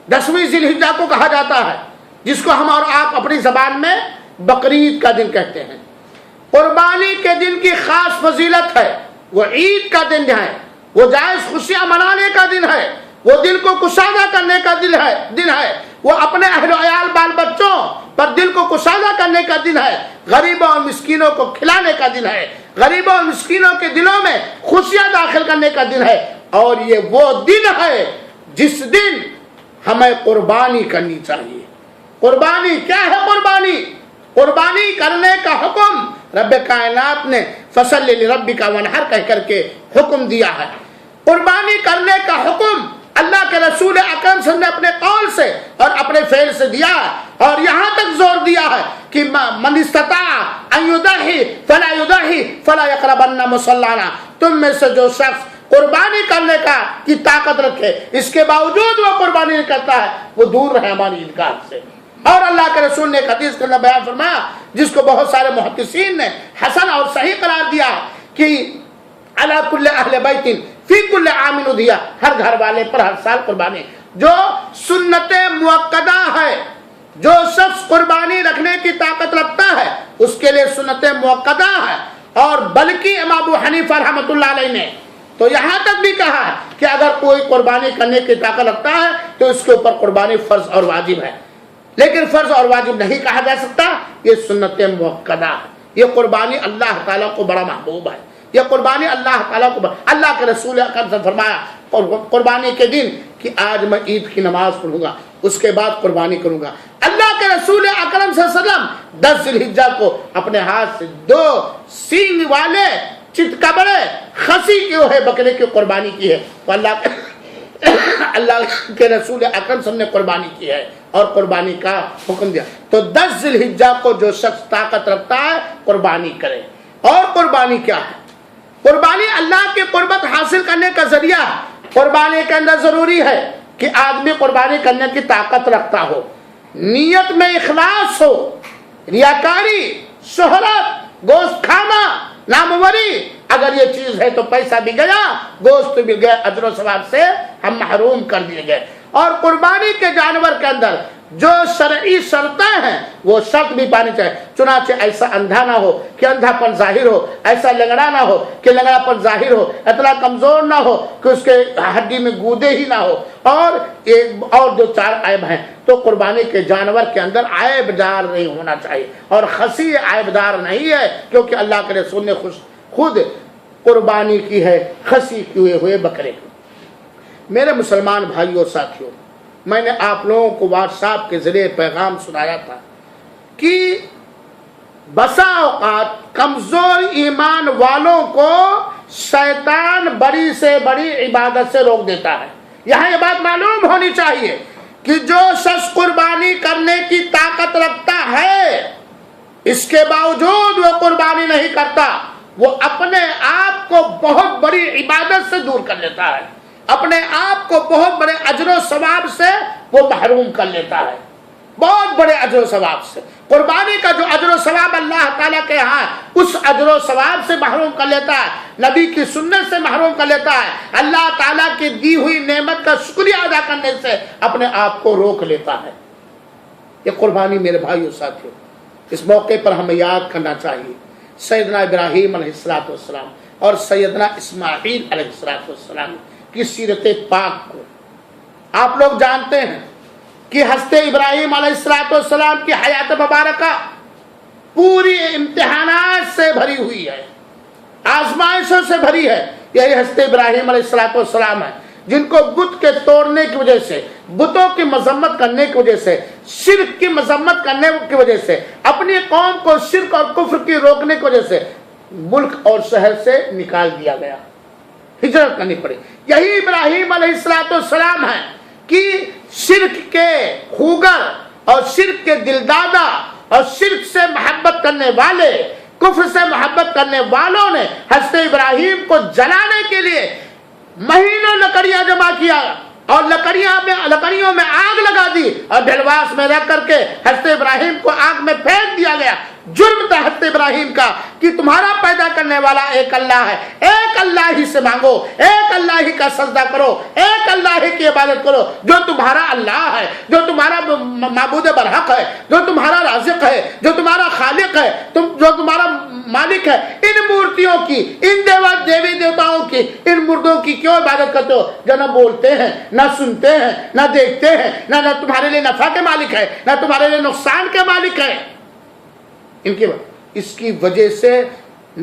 10ویں ذی الحجہ کو کہا جاتا ہے، جس کو ہم اور آپ اپنی زبان میں بقرعید کا دن کہتے ہیں۔ قربانی کے دن کی خاص فضیلت ہے، وہ عید کا دن ہے، وہ جائز خوشیاں منانے کا دن ہے، وہ دل کو کشادہ کرنے کا دن ہے، وہ اپنے اہل و عیال بال بچوں پر دل کو کشادہ کرنے کا دن ہے، غریبوں اور مسکینوں کو کھلانے کا دن ہے، غریبوں اور مسکینوں کے دلوں میں خوشیاں داخل کرنے کا دن ہے، اور یہ وہ دن ہے جس دن ہمیں قربانی کرنی چاہیے۔ قربانی کیا ہے؟ قربانی کرنے کا حکم رب کائنات نے فصل لربک وانحر کہہ کر کے حکم دیا ہے۔ قربانی کرنے کا حکم اللہ کے رسول اکرم صلی اللہ علیہ وسلم نے اپنے قول سے اور اپنے فعل سے دیا ہے، اور یہاں تک زور دیا ہے کہ من استطاع ان یضحی فلا یضحی فلا یقربن مصلانا، تم میں سے جو شخص قربانی کرنے کی طاقت رکھے، اس کے باوجود وہ قربانی نہیں کرتا ہے، وہ دور رہے ہماری عیدگاہ سے۔ اور اللہ کے رسول نے ایک حدیث کے اندر بیان فرمایا، جس کو بہت سارے محدثین نے حسن اور صحیح قرار دیا کہ علی کل اہل بیت فی کل عام اضحیہ، ہر گھر والے پر ہر سال قربانی۔ جو سنت موقدہ ہے، جو شخص قربانی رکھنے کی طاقت رکھتا ہے اس کے لیے سنت موقدہ ہے، اور بلکہ امام ابو حنیفہ رحمۃ اللہ علیہ نے تو یہاں تک بھی کہا ہے کہ اگر کوئی قربانی کرنے کی طاقت رکھتا ہے تو اس کے اوپر قربانی فرض اور واجب ہے، لیکن فرض اور واجب نہیں کہا جا سکتا، یہ سنت موقدہ ہے۔ یہ قربانی اللہ تعالیٰ کو بڑا محبوب ہے، یہ قربانی اللہ تعالیٰ کو اللہ کے رسول اکرم سے فرمایا قربانی کے دن کہ آج میں عید کی نماز پڑھوں گا، اس کے بعد قربانی کروں گا۔ اللہ کے رسول اکرم صلی اللہ علیہ وسلم 10 ذی الحجہ کو اپنے ہاتھ سے 2 سینگ والے چتکبرے خسی کی ہوئے بکرے کی قربانی کی ہے، تو اللہ کے رسول اکرم صلی اللہ علیہ وسلم نے قربانی کی ہے اور قربانی کا حکم دیا۔ تو 10 ذی الحجہ کو جو شخص طاقت رکھتا ہے قربانی کرے۔ اور قربانی کیا ہے؟ قربانی اللہ کی قربت حاصل کرنے کا ذریعہ ہے۔ قربانی کے اندر ضروری ہے کہ آدمی قربانی کرنے کی طاقت رکھتا ہو، نیت میں اخلاص ہو، ریاکاری، شہرت، گوشت کھانا، ناموری، اگر یہ چیز ہے تو پیسہ بھی گیا، گوشت بھی گیا، اجر و ثواب سے ہم محروم کر دیے گئے۔ اور قربانی کے جانور کے اندر جو شرعی شرطیں ہیں وہ شرط بھی پانی چاہیے، چنانچہ ایسا اندھا نہ ہو کہ اندھا پن ظاہر ہو، ایسا لنگڑا نہ ہو کہ لنگڑا پن ظاہر ہو، اتنا کمزور نہ ہو کہ اس کے ہڈی میں گودے ہی نہ ہو، اور جو 4 عیب ہیں۔ تو قربانی کے جانور کے اندر عیب دار نہیں ہونا چاہیے، اور خسی عیب دار نہیں ہے، کیونکہ اللہ کے رسول نے خود قربانی کی ہے خسی کیے ہوئے بکرے کی۔ میرے مسلمان بھائیوں اور ساتھیوں، میں نے آپ لوگوں کو واٹس ایپ کے ذریعے پیغام سنایا تھا کہ بسا اوقات کمزور ایمان والوں کو شیطان بڑی سے بڑی عبادت سے روک دیتا ہے۔ یہاں یہ بات معلوم ہونی چاہیے کہ جو شخص قربانی کرنے کی طاقت رکھتا ہے، اس کے باوجود وہ قربانی نہیں کرتا، وہ اپنے آپ کو بہت بڑی عبادت سے دور کر لیتا ہے، اپنے آپ کو بہت بڑے اجر و ثواب سے وہ محروم کر لیتا ہے، بہت بڑے اجر و ثواب سے۔ قربانی کا جو اجر و ثواب اللہ تعالیٰ کے ہاں، اس اجر و ثواب سے محروم کر لیتا ہے، نبی کی سنت سے محروم کر لیتا ہے، اللہ تعالیٰ کی دی ہوئی نعمت کا شکریہ ادا کرنے سے اپنے آپ کو روک لیتا ہے۔ یہ قربانی میرے بھائیو ساتھیو، اس موقع پر ہمیں یاد کرنا چاہیے سیدنا ابراہیم علیہ السلام اور سیدنا اسماعیل علیہ السلام کی سیرت پاک کو۔ آپ لوگ جانتے ہیں کہ حضرت ابراہیم علیہ السلام کی حیات مبارکہ پوری امتحانات سے بھری ہوئی ہے، آزمائشوں سے بھری ہے۔ یہی حضرت ابراہیم علیہ السلام ہے جن کو بت کے توڑنے کی وجہ سے، بتوں کی مذمت کرنے کی وجہ سے، شرک کی مذمت کرنے کی وجہ سے، اپنی قوم کو شرک اور کفر کی روکنے کی وجہ سے ملک اور شہر سے نکال دیا گیا، ہجرت کرنی پڑی۔ یہی ابراہیم علیہ السلام ہے کہ شرک کے خوگر اور شرک کے دلدادہ اور شرک سے محبت کرنے والے، کفر سے محبت کرنے والوں نے حضرت ابراہیم کو جلانے کے لیے مہینوں لکڑیاں جمع کیا اور لکڑیوں میں آگ لگا دی اور ڈھلواس میں رکھ کر کے حضرت ابراہیم کو آگ میں پھینک دیا گیا۔ جرم تھا حضرت ابراہیم کا کہ تمہارا پیدا کرنے والا ایک اللہ ہے، ایک اللہ ہی سے مانگو، ایک اللہ ہی کا سجدہ کرو، ایک اللہ ہی کی عبادت کرو، جو تمہارا اللہ ہے، جو تمہارا معبود برحق ہے، جو تمہارا رازق ہے، جو تمہارا خالق ہے، جو تمہارا مالک ہے۔ ان مورتیوں کی، ان دیوی دیوتاؤں کی، ان مردوں کی کیوں عبادت کرتے ہو جو نہ بولتے ہیں، نہ سنتے ہیں، نہ دیکھتے ہیں، نہ تمہارے لیے نفع کے مالک ہے، نہ تمہارے لیے نقصان کے مالک ہے۔ اس کی وجہ سے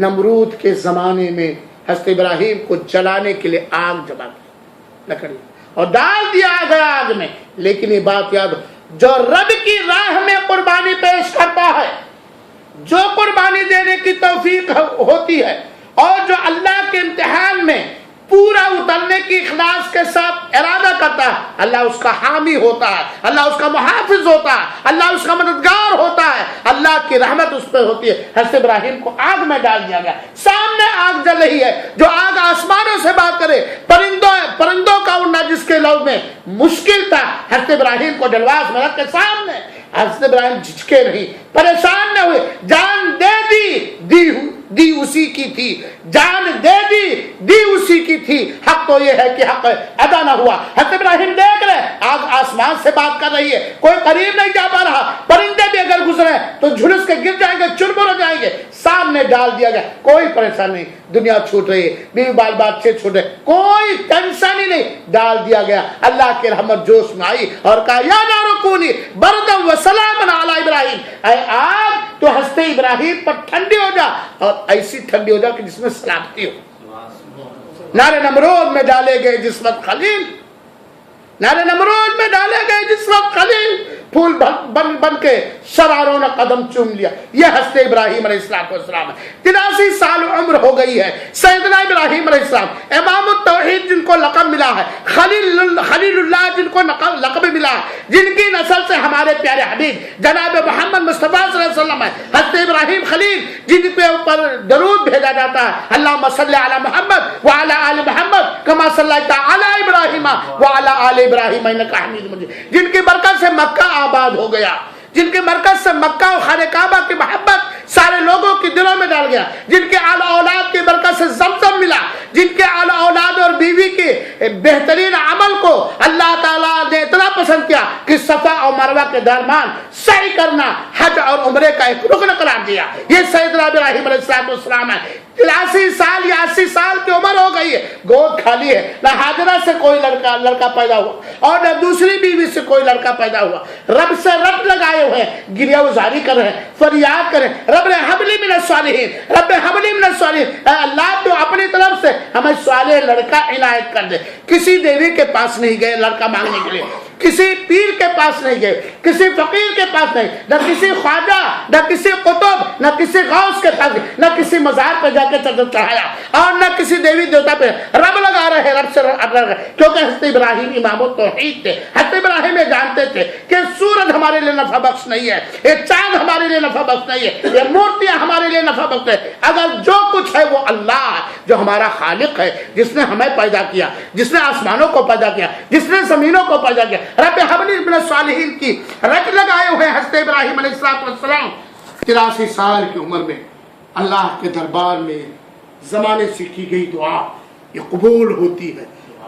نمرود کے زمانے میں حضرت ابراہیم کو جلانے کے لیے آگ جمع کی لکڑی اور ڈال دیا گیا آگ میں۔ لیکن یہ بات یاد ہو، جو رب کی راہ میں قربانی پیش کرتا ہے، جو قربانی دینے کی توفیق ہوتی ہے اور جو اللہ کے امتحان میں پورا اترنے کی اخلاص کے ساتھ ارادہ کرتا ہے، اللہ اس کا حامی ہوتا ہے، اللہ اس کا محافظ ہوتا ہے، اللہ اس کا مددگار ہوتا ہے، اللہ کی رحمت اس پہ ہوتی ہے۔ حضرت ابراہیم کو آگ میں ڈال دیا گیا، سامنے آگ جل رہی ہے، جو آگ آسمانوں سے بات کرے، پرندوں کا اڑنا جس کے لو میں مشکل تھا، حضرت ابراہیم کو ڈلواس میں رکھ کے سامنے، حضرت ابراہیم جھجکے نہیں، پریشان نہ ہوئے، جان دے دی اسی کی تھی، جان دی اسی کی تھی، حق تو یہ ہے کہ حق ادا نہ ہوا۔ حضرت ابراہیم دیکھ رہے آگ آسمان سے بات کر رہی ہے، کوئی قریب نہیں جا پا رہا، پرندے بھی اگر گزرے تو جھلس کے گر جائیں گے، چرمر ہو جائیں گے، سامنے ڈال دیا گیا، کوئی پریشان نہیں، دنیا چھوٹ رہی ہے، بیوی بال بچے چھوٹ رہے، کوئی ٹینشن ہی نہیں، ڈال دیا گیا۔ اللہ کی رحمت جوش میں آئی اور کہا یا نار کونی بردم و سلام علی ابراہیم، اے آگ تو حضرت ابراہیم پر ٹھنڈی ہو جا اور ایسی ٹھنڈی ہو جا کہ جس میں سلامتی ہو۔ نارے نمرود میں ڈالے گئے جس وقت خلیل، نارے نمرود میں ڈالے گئے جس وقت خلیل، پھول بن کے سواروں نے قدم چوم لیا۔ یہ حضرت ابراہیم علیہ السلام ہے، 83 سال عمر ہو گئی ہے۔ سیدنا ابراہیم علیہ السلام امام التوحید جن کو لقب ملا ہے، خلیل اللہ جن کو لقب ملا ہے، جن کی نسل سے ہمارے پیارے حبیب جناب محمد مصطفیٰ صلی اللہ علیہ وسلم ہے، حضرت ابراہیم خلیل جن کے اوپر درود بھیجا جاتا ہے، اللہم صلی علی محمد وعلی آل محمد کما صلیت علی ابراہیم وعلی آل ابراہیم انک حمید مجید، جن کی برکت سے مکہ آباد ہو گیا، جن کے مرکز سے مکہ اور خانہ کعبہ کی محبت سارے لوگوں کے دلوں میں ڈال گیا، جن کے اعلی اولاد کی برکت سے زمزم ملا، جن کے اعلی اولاد اور بیوی کے بہترین عمل کو اللہ تعالیٰ نے اتنا پسند کیا کہ صفا اور مروہ کے درمیان سعی کرنا حج اور عمرے کا ایک رکن قرار دیا۔ یہ سیدنا ابراہیم علیہ السلام ہے، 83 سال یا 80 سال کی عمر ہو گئی ہے، گود خالی ہے، نہ حاجرہ سے کوئی لڑکا پیدا ہوا اور نہ دوسری بیوی سے کوئی لڑکا پیدا ہوا، رب سے رب لگائے ہوئے ہیں، گریہ وزاری کر رہے ہیں، فریاد کریں، رب حبلی من الصالحین، رب حبلی من الصالحین، اے اللہ تو اپنی طرف سے ہمیں صالح لڑکا عنایت کر دے۔ کسی دیوی کے پاس نہیں گئے لڑکا مانگنے کے لیے، کسی پیر کے پاس نہیں گئے، کسی فقیر کے پاس نہیں، نہ کسی خواجہ، نہ کسی قطب، نہ کسی غوث کے پاس، نہ کسی مزار پہ جا کے چادر چڑھایا اور نہ کسی دیوی دیوتا پہ، رب لگا رہے، رب سے رب لگا رہے، کیونکہ حضرت ابراہیم امام التوحید تھے۔ حضرت ابراہیم یہ جانتے تھے کہ سورج ہمارے لیے نفع بخش نہیں ہے، یہ چاند ہمارے لیے نفع بخش نہیں ہے، یہ مورتیاں ہمارے لیے نفع بخش ہے، اگر جو کچھ ہے وہ اللہ ہے جو ہمارا خالق ہے، جس نے ہمیں پیدا کیا، جس نے آسمانوں کو پیدا کیا، جس نے زمینوں کو پیدا کیا۔ رب حبلی من الصالحین کی رٹ لگائے ہوئے حضرت ابراہیم علیہ السلام 83 سال کی عمر میں اللہ کے دربار میں زمانے سے کی گئی دعا یہ قبول ہوتی ہے۔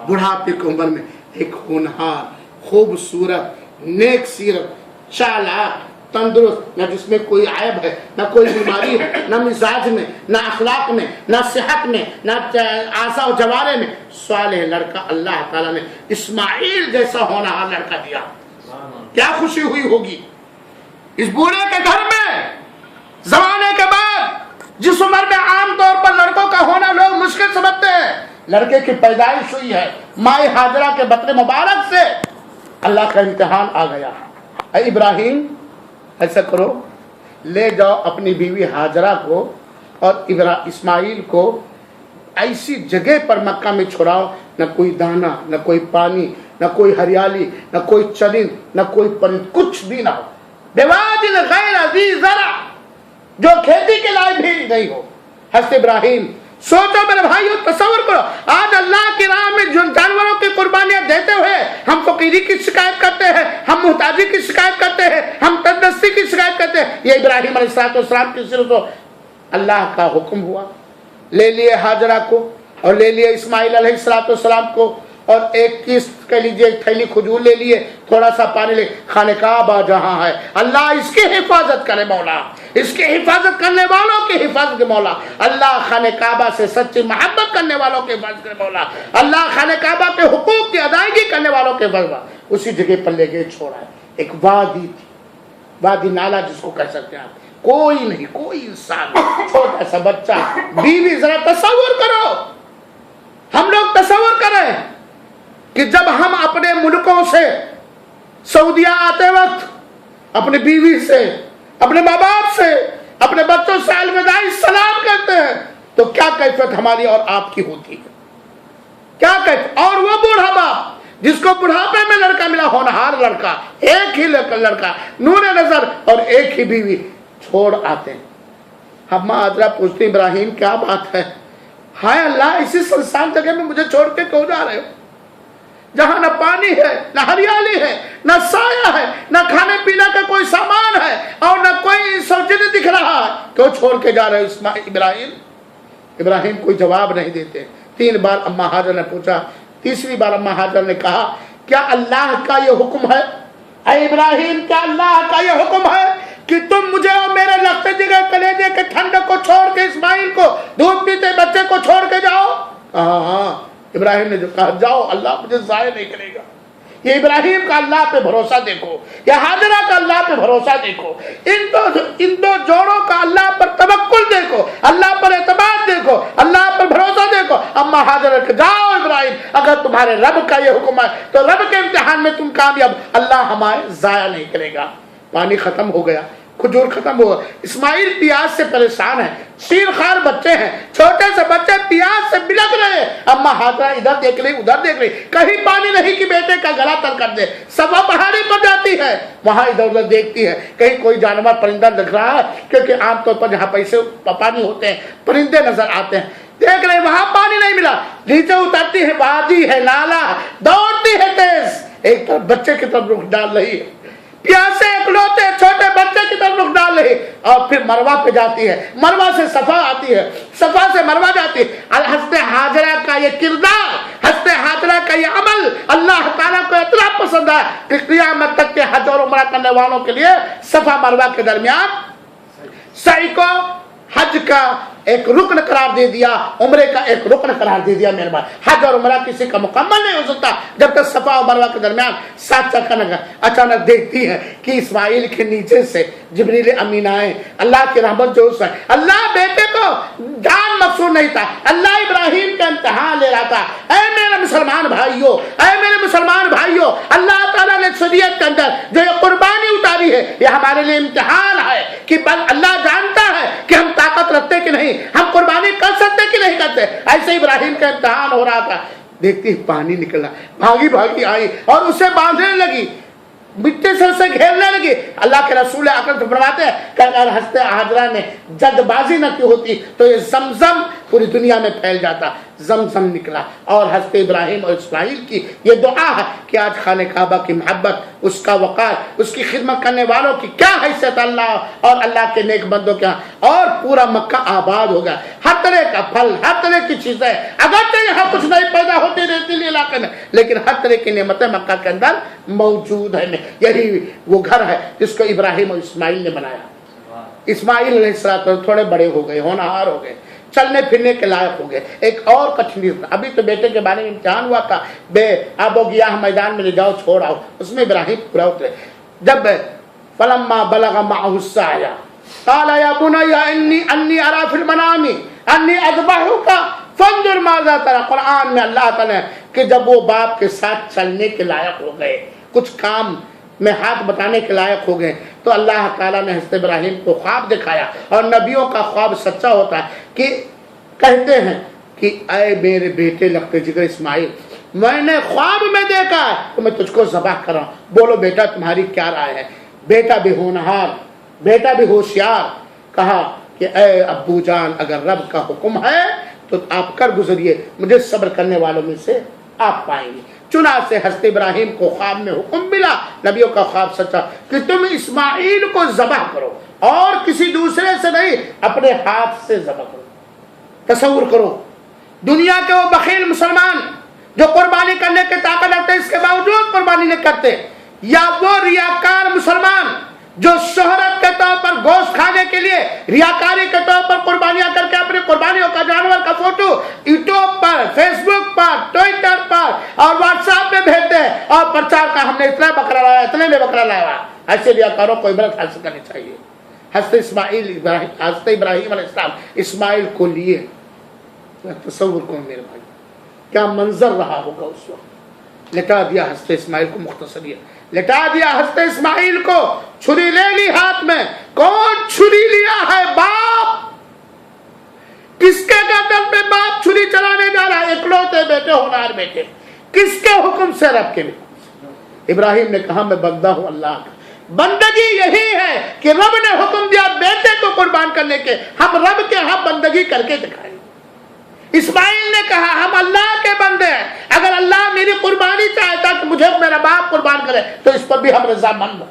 بڑھاپے کی عمر میں ایک ہونہار، خوبصورت، نیک سیرت، چالاک، تندرست، نہ جس میں کوئی عیب ہے، نہ کوئی بیماری ہے، نہ مزاج میں، نہ اخلاق میں، نہ صحت میں، نہ آسا و جوارے میں، صالح لڑکا اللہ تعالیٰ نے اسماعیل جیسا ہونہار لڑکا دیا۔ کیا خوشی ہوئی ہوگی اس بوڑھے کے گھر میں، زمانے کے بعد جس عمر میں عام طور پر لڑکوں کا ہونا لوگ مشکل سمجھتے ہیں، لڑکے کی پیدائش ہوئی ہے مائے ہاجرہ کے بطن مبارک سے، اللہ کا امتحان آ گیا، اے ابراہیم ایسا کرو، لے جاؤ اپنی بیوی ہاجرہ کو اور اسماعیل کو ایسی جگہ پر مکہ میں چھڑاؤ، نہ کوئی دانا، نہ کوئی پانی، نہ کوئی ہریالی، نہ کوئی چرند، نہ کوئی پرند، کچھ بھی نہ ہو، بواد غیر ذی زرع، جو کھیتی کے لائق بھی نہیں ہو۔ حضرت ابراہیم سوچو میرے بھائیو، تصور کرو، آج اللہ کی راہ میں جانوروں کی قربانیاں دیتے ہوئے ہم فقیری کی شکایت کرتے ہیں، ہم محتاجی کی شکایت کرتے ہیں، ہم تندرستی کی شکایت کرتے ہیں۔ یہ ابراہیم علیہ السلام کی صرف تو اللہ کا حکم ہوا، لے لیے ہاجرہ کو اور لے لیے اسماعیل علیہ السلام کو، اور ایک چیز کہہ لیجیے، ایک تھیلی کھجور لے لیے، تھوڑا سا پانی لے، خانہ کعبہ جہاں ہے اللہ اس کی حفاظت کرے، مولا اس کی حفاظت کرنے والوں کی حفاظت کے مولا، اللہ خانہ کعبہ سے سچی محبت کرنے والوں کے حفاظت کرے مولا، اللہ خانہ کعبہ کے حقوق کی ادائیگی کرنے والوں کے حفاظت۔ اسی جگہ پر لے گئے چھوڑا ہے، ایک وادی تھی، وادی نالا جس کو کہہ سکتے ہیں آپ، کوئی نہیں، کوئی انسان، چھوٹا سا بچہ، بیوی، ذرا تصور کرو، ہم لوگ تصور کریں کہ جب ہم اپنے ملکوں سے سعودیہ آتے وقت اپنی بیوی سے، اپنے ماں باپ سے، اپنے بچوں سے الوداعی سلام کرتے ہیں تو کیا کیفیت ہماری اور آپ کی ہوتی ہے، کیا کیفیت۔ اور وہ بوڑھا باپ جس کو بڑھاپے میں لڑکا ملا، ہونہار لڑکا، ایک ہی لڑکا، نور نظر اور ایک ہی بیوی، چھوڑ آتے ہیں۔ ہم ہاجرہ پوچھتے ابراہیم کیا بات ہے، ہائے اللہ ایسی سنسان جگہ میں مجھے چھوڑ کے کیوں جا رہے ہو، جہاں نہ پانی ہے، نہ ہریالی ہے، نہ سایہ ہے، نہ کھانے پینے کا کوئی سامان ہے، اور نہ کوئی سوچنے دکھ رہا ہے، کیوں چھوڑ کے جا رہے ہو ابراہیم کوئی جواب نہیں دیتے۔ 3 بار اماں ہاجر نے پوچھا، تیسری بار اماں ہاجر نے کہا کیا اللہ کا یہ حکم ہے، اے ابراہیم کیا اللہ کا یہ حکم ہے کہ تم مجھے اور میرے لگتے جگہ کلیجے کے ٹھنڈک کو چھوڑ کے، اسماعیل کو دودھ پیتے بچے کو چھوڑ کے جاؤ؟ ہاں ابراہیم نے جو کہا جاؤ، اللہ مجھے ضائع نہیں کرے گا۔ یہ ابراہیم کا اللہ پہ بھروسہ دیکھو، یہ ہاجرہ کا اللہ پہ بھروسہ دیکھو، ان دو جوڑوں کا اللہ پر توکل دیکھو، اللہ پر اعتماد دیکھو، اللہ پر بھروسہ دیکھو۔ اما ہاجرہ کہ جاؤ ابراہیم، اگر تمہارے رب کا یہ حکم ہے تو رب کے امتحان میں تم کامیاب، اللہ ہمارے ضائع نہیں کرے گا۔ پانی ختم ہو گیا، کھجور ختم ہوا، اسماعیل پیاس سے پریشان ہے، شیر خار بچے ہیں، چھوٹے سے بچے پیاس سے بلک رہے، اما ہاجرہ ادھر دیکھ رہی ادھر دیکھ رہی، کہیں پانی نہیں کہ بیٹے کا گلا تر کر دے۔ صفا پہاڑی پر جاتی ہے، وہاں ادھر ادھر دیکھتی ہے کہیں کوئی جانور پرندہ دکھ رہا ہے، کیونکہ عام طور پر جہاں پیسے پانی ہوتے ہیں پرندے نظر آتے ہیں، دیکھ رہے وہاں پانی نہیں ملا، نیچے اترتی ہے، وادی ہے، نالا، دوڑتی ہے تیز، ایک طرف بچے کی طرف رخ ڈال رہی ہے، پیاسے اکلوتے چھوٹے بچے کی طرف رخ ڈال رہی، اور پھر مروہ پہ جاتی ہے، مروہ سے صفا آتی ہے، صفا سے مروہ جاتی ہے۔ حضرت ہاجرہ کا یہ کردار، حضرت ہاجرہ کا یہ عمل اللہ تعالیٰ کو اتنا پسند ہے کہ قیامت تک کے حج اور عمرہ کرنے والوں کے لیے صفا مروہ کے درمیان سعی کو حج کا ایک رکن قرار دے دیا، عمرے کا ایک رکن قرار دے دیا۔ میرے بھائی حج اور عمرہ کسی کا مکمل نہیں ہو سکتا جب تک صفا اور مروہ کے درمیان ساتھ چل کر اچانک دیکھتی ہے کہ اسماعیل کے نیچے سے جبریل امین آئے، اللہ کی رحمت جو ہے، اللہ بیٹے کو جان مقصود نہیں تھا، اللہ ابراہیم کا امتحان لے رہا تھا۔ اے میرے مسلمان بھائیو، اے میرے مسلمان بھائیو، اللہ تعالیٰ نے شریعت کے اندر جو یہ قربانی اتاری ہے یہ ہمارے لیے امتحان ہے کہ اللہ جانتا ہے کہ ہم طاقت رکھتے کہ نہیں، ہم قربانی کر سکتے کہ نہیں کرتے۔ ایسے ابراہیم کا امتحان ہو رہا تھا، دیکھتی پانی نکلا، بھاگی بھاگی آئی اور اسے باندھنے لگی، مٹی سے اسے گھیرنے لگی۔ اللہ کے رسول اکرم فرماتے ہیں کہ اگر حضرت ہاجرہ نے جلد بازی نہ کی ہوتی تو یہ زمزم پوری دنیا میں پھیل جاتا۔ زمزم نکلا، اور حضرت ابراہیم اور اسماعیل کی یہ دعا ہے کہ آج خانہ کعبہ کی محبت، اس کا وقار، اس کی خدمت کرنے والوں کی کیا حیثیت اللہ اور اللہ کے نیک بندوں کے ہاں، اور پورا مکہ آباد ہو گیا، ہر طرح کا پھل، ہر طرح کی چیزیں، اگرچہ یہاں کچھ نہیں پیدا ہوتی رہتی علاقے میں لیکن ہر طرح کی نعمتیں مکہ کے اندر موجود ہے۔ یہی وہ گھر ہے جس کو ابراہیم اور اسماعیل نے بنایا۔ اسماعیل علیہ السلام تھوڑے بڑے ہو گئے، ہونہار ہو گئے، چلنے پھرنے کے لائق ہو گئے۔ ایک اور کٹھنی، ابھی تو بیٹے کے بارے میں امتحان ہوا تھا، بے آب و گیاہ میدان میں لے جاؤ چھوڑ آؤ، اس میں ابراہیم پورا اترے۔ جب فلما بلغ معه السعي قال يا بني انی ارى في المنام انی اذبحك فانظر ماذا ترى، قرآن میں اللہ تعالیٰ نے کہ جب وہ باپ کے ساتھ چلنے کے لائق ہو گئے، کچھ کام میں ہاتھ بتانے کے لائق ہو گئے، تو اللہ تعالیٰ نے حضرت ابراہیم کو خواب دکھایا. اور نبیوں کا خواب سچا ہوتا ہے کہ کہتے ہیں کہ اے میرے بیٹے لقت جگر اسماعیل، میں نے خواب میں دیکھا تو میں تجھ کو ذبح کر رہا ہوں، بولو بیٹا تمہاری کیا رائے ہے؟ بیٹا بھی ہونہار، بیٹا بھی ہوشیار، کہا کہ اے ابو جان اگر رب کا حکم ہے تو آپ کر گزریے، مجھے صبر کرنے والوں میں سے آپ پائیں گے. چنانچہ حضرت ابراہیم کو خواب میں حکم ملا، نبیوں کا خواب سچا، کہ تم اسماعیل کو ذبح کرو اور کسی دوسرے سے نہیں، اپنے ہاتھ سے ذبح کرو. تصور کرو دنیا کے وہ بخیل مسلمان جو قربانی کرنے کی طاقت رکھتے اس کے باوجود قربانی نہیں کرتے، یا وہ ریاکار مسلمان جو شہرت کے طور پر گوشت کھانے کے لیے ریاکاری کے طور پر قربانیاں کر کے اپنی قربانیوں کا جانور کا فوٹو یوٹیوب پر، فیس بک پر، ٹویٹر پر اور واٹس ایپ پہ بھیجتے ہیں اور پرچار کا ہم نے اتنا بکرا لایا، اتنے میں بکرا لایا. ایسے ریاکاروں کو عبرت حاصل کرنی چاہیے. حضرت ابراہیم علیہ السلام اسماعیل کو لیے، تصور کرو میرے بھائی کیا منظر رہا ہوگا اس وقت. لٹا دیا حضرت اسماعیل کو، مختصریہ لٹا دیا حضرت اسماعیل کو، چھری لے لی ہاتھ میں. کون چھری لیا ہے؟ باپ. کس کے گردن پہ باپ چھری چلانے جا رہا ہے؟ اکلوتے بیٹے، ہونہار بیٹے. کس کے حکم سے؟ رب کے حکم. ابراہیم نے کہا میں بندہ ہوں اللہ کا. بندگی یہی ہے کہ رب نے حکم دیا بیٹے کو قربان کرنے کے، ہم رب کے ہاں بندگی کر کے دکھائیں. اسماعیل نے کہا ہم اللہ کے بندے ہیں، اگر اللہ میری قربانی چاہتا کہ مجھے میرا باپ قربان کرے تو اس پر بھی ہم رضامند ہیں.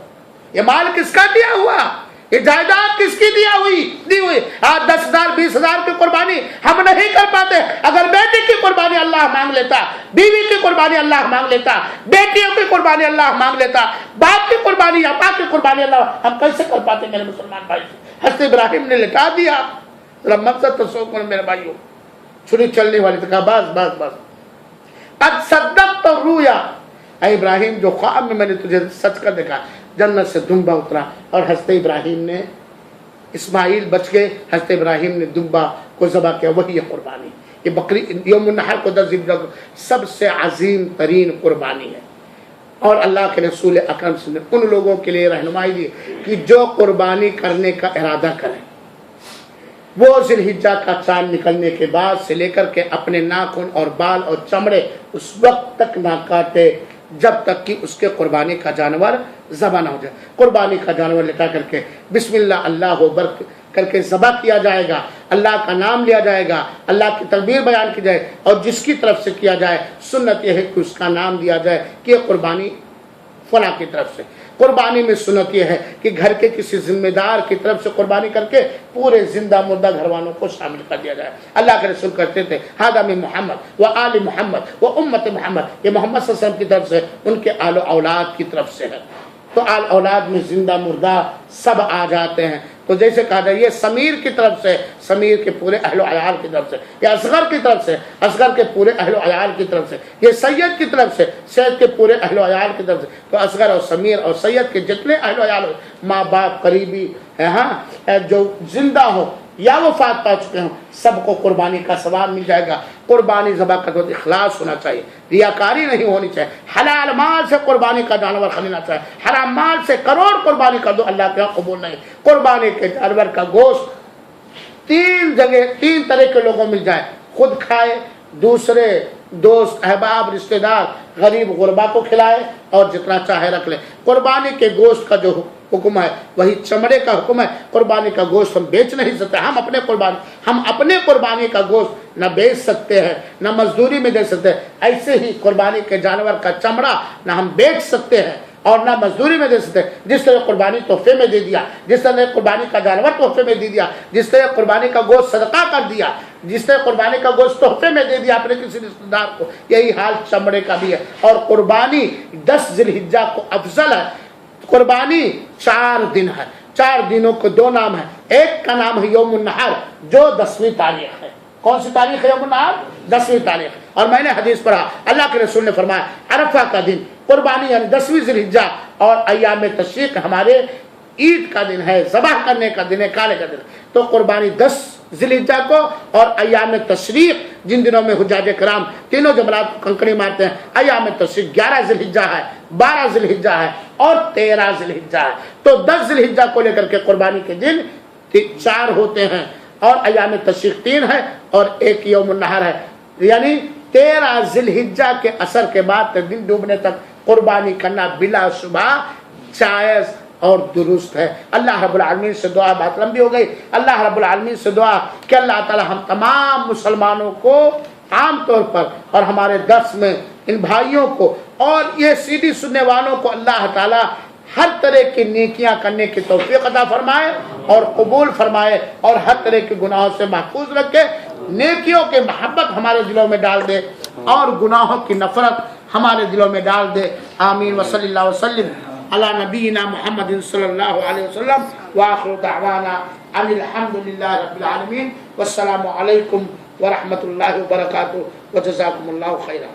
یہ مال کس کا دیا ہوا؟ یہ جائیداد کس کی دی ہوئی؟ آج 10,000 20,000 کی قربانی ہم نہیں کر پاتے. اگر بیٹی کی قربانی اللہ مانگ لیتا، بیوی کی قربانی اللہ مانگ لیتا، بیٹیوں کی قربانی اللہ مانگ لیتا، باپ کی قربانی یا باپ کی قربانی اللہ، ہم کیسے کر پاتے میرے مسلمان بھائی؟ حضرت ابراہیم نے لٹا دیا. مقصد تو سو کرو میرے بھائیوں، چھری چلنے والی تو کہا بس قد صدقت الرؤیا. اے ابراہیم جو خواب میں نے تجھے سچ کر دیکھا. جنت سے دمبا اترا اور حضرت ابراہیم نے، اسماعیل بچ گئے، حضرت ابراہیم نے دمبا کو ذبح کیا. وہی ہے قربانی. یہ بکری یوم النحر کو 10 ذی الحجہ سب سے عظیم ترین قربانی ہے. اور اللہ کے رسول اکرم صلی اللہ علیہ وسلم نے ان لوگوں کے لیے رہنمائی دی کہ جو قربانی کرنے کا ارادہ کریں وہ ذی الحجہ کا چاند نکلنے کے بعد سے لے کر کے اپنے ناخن اور بال اور چمڑے اس وقت تک نہ کاٹے جب تک کہ اس کے قربانی کا جانور ذبح نہ ہو جائے. قربانی کا جانور لٹا کر کے بسم اللہ اللہ اکبر کر کے ذبح کیا جائے گا، اللہ کا نام لیا جائے گا، اللہ کی تکبیر بیان کی جائے، اور جس کی طرف سے کیا جائے سنت یہ ہے کہ اس کا نام دیا جائے کہ قربانی فلاں کی طرف سے. قربانی میں سنت یہ ہے کہ گھر کے کسی ذمہ دار کی طرف سے قربانی کر کے پورے زندہ مردہ گھر والوں کو شامل کر دیا جائے. اللہ کے رسول کرتے تھے ھذا من محمد و آل محمد و امت محمد، یہ محمد صلی اللہ علیہ وسلم کی طرف سے، ان کے آل و اولاد کی طرف سے ہے. تو آل اولاد میں زندہ مردہ سب آ جاتے ہیں. تو جیسے کہا جائے یہ سمیر کی طرف سے، سمیر کے پورے اہل و عیال کی طرف سے، یا اصغر کی طرف سے، اصغر کے پورے اہل و عیال کی طرف سے، یہ سید کی طرف سے، سید کے پورے اہل و عیال کی طرف سے. تو اصغر اور سمیر اور سید کے جتنے اہل و عیال ہو، ماں باپ قریبی جو زندہ ہو یا وفات پا چکے ہوں، سب کو قربانی کا ثواب مل جائے گا. قربانی ذبح کا تو اخلاص ہونا چاہیے، ریاکاری نہیں ہونی چاہیے. حلال مال سے قربانی کا جانور خریدنا چاہیے. حرام مال سے کروڑ قربانی کر دو، اللہ کے قبول نہیں. قربانی کے جانور کا گوشت 3 طرح کے لوگوں مل جائے، خود کھائے، دوسرے دوست احباب رشتہ دار غریب غربا کو کھلائے، اور جتنا چاہے رکھ لے. قربانی کے گوشت کا جو حکم ہے وہی چمڑے کا حکم ہے. قربانی کا گوشت ہم بیچ نہیں سکتے. ہم اپنے قربانی کا گوشت نہ بیچ سکتے ہیں، نہ مزدوری میں دے سکتے ہیں. ایسے ہی قربانی کے جانور کا چمڑا نہ ہم بیچ سکتے ہیں اور نہ مزدوری میں دے سکتے. جس طرح قربانی تحفے میں دے دیا، جس طرح قربانی کا جانور تحفے میں دے دیا، جس طرح قربانی کا گوشت صدقہ کر دیا، جس طرح قربانی کا گوشت تحفے میں دے دیا اپنے کسی رشتہ دار کو، یہی حال چمڑے کا بھی ہے. اور قربانی 10 ذی الحجہ کو افضل ہے. قربانی 4 دن ہے. 4 دنوں کو 2 نام ہے. ایک کا نام ہے یوم النحر جو 10ویں تاریخ ہے. کون سی تاریخ ہے یوم النحر؟ 10ویں تاریخ. اور میں نے حدیث پڑھا اللہ کے رسول نے فرمایا عرفہ کا دن قربانی یعنی 10ویں ذی الحجہ اور ایام تشریق ہمارے عید کا دن ہے، ذبح کرنے کا دن ہے، کالے کا دن ہے۔ تو قربانی 10 ذی الحجہ کو، اور ایام تشریق جن دنوں میں حجاج کرام تینوں جمرات کو کنکڑی مارتے ہیں، ایام تشریق 11 ذی الحجہ ہے، 12 ذی الحجہ ہے اور 13 ذی الحجہ ہے۔ تو 10 ذی الحجہ کو لے کر کے قربانی کے دن 4 ہوتے ہیں، اور ایام تشریق 3 ہے اور ایک یوم النحر ہے، یعنی 13 ذی الحجہ کے اثر کے بعد دن ڈوبنے تک قربانی کرنا بلا شبہ جائز اور درست ہے۔ اللہ رب العالمین سے دعا، بات لمبی ہو گئی، اللہ رب العالمین سے دعا کہ اللہ تعالی ہم تمام مسلمانوں کو عام طور پر اور ہمارے درس میں ان بھائیوں کو اور یہ سیدھی سننے والوں کو اللہ تعالی ہر طرح کی نیکیاں کرنے کی توفیق عطا فرمائے اور قبول فرمائے، اور ہر طرح کے گناہوں سے محفوظ رکھے، نیکیوں کے محبت ہمارے دلوں میں ڈال دے اور گناہوں کی نفرت ہمارے دلوں میں ڈال دے۔ آمین وصلی اللہ وسلم علی نبینا محمد صلی اللہ علیہ وسلم، وآخر دعوانا ان الحمد للہ رب العالمین، والسلام علیکم ورحمۃ اللہ وبرکاتہ، وجزاکم اللہ خیرا۔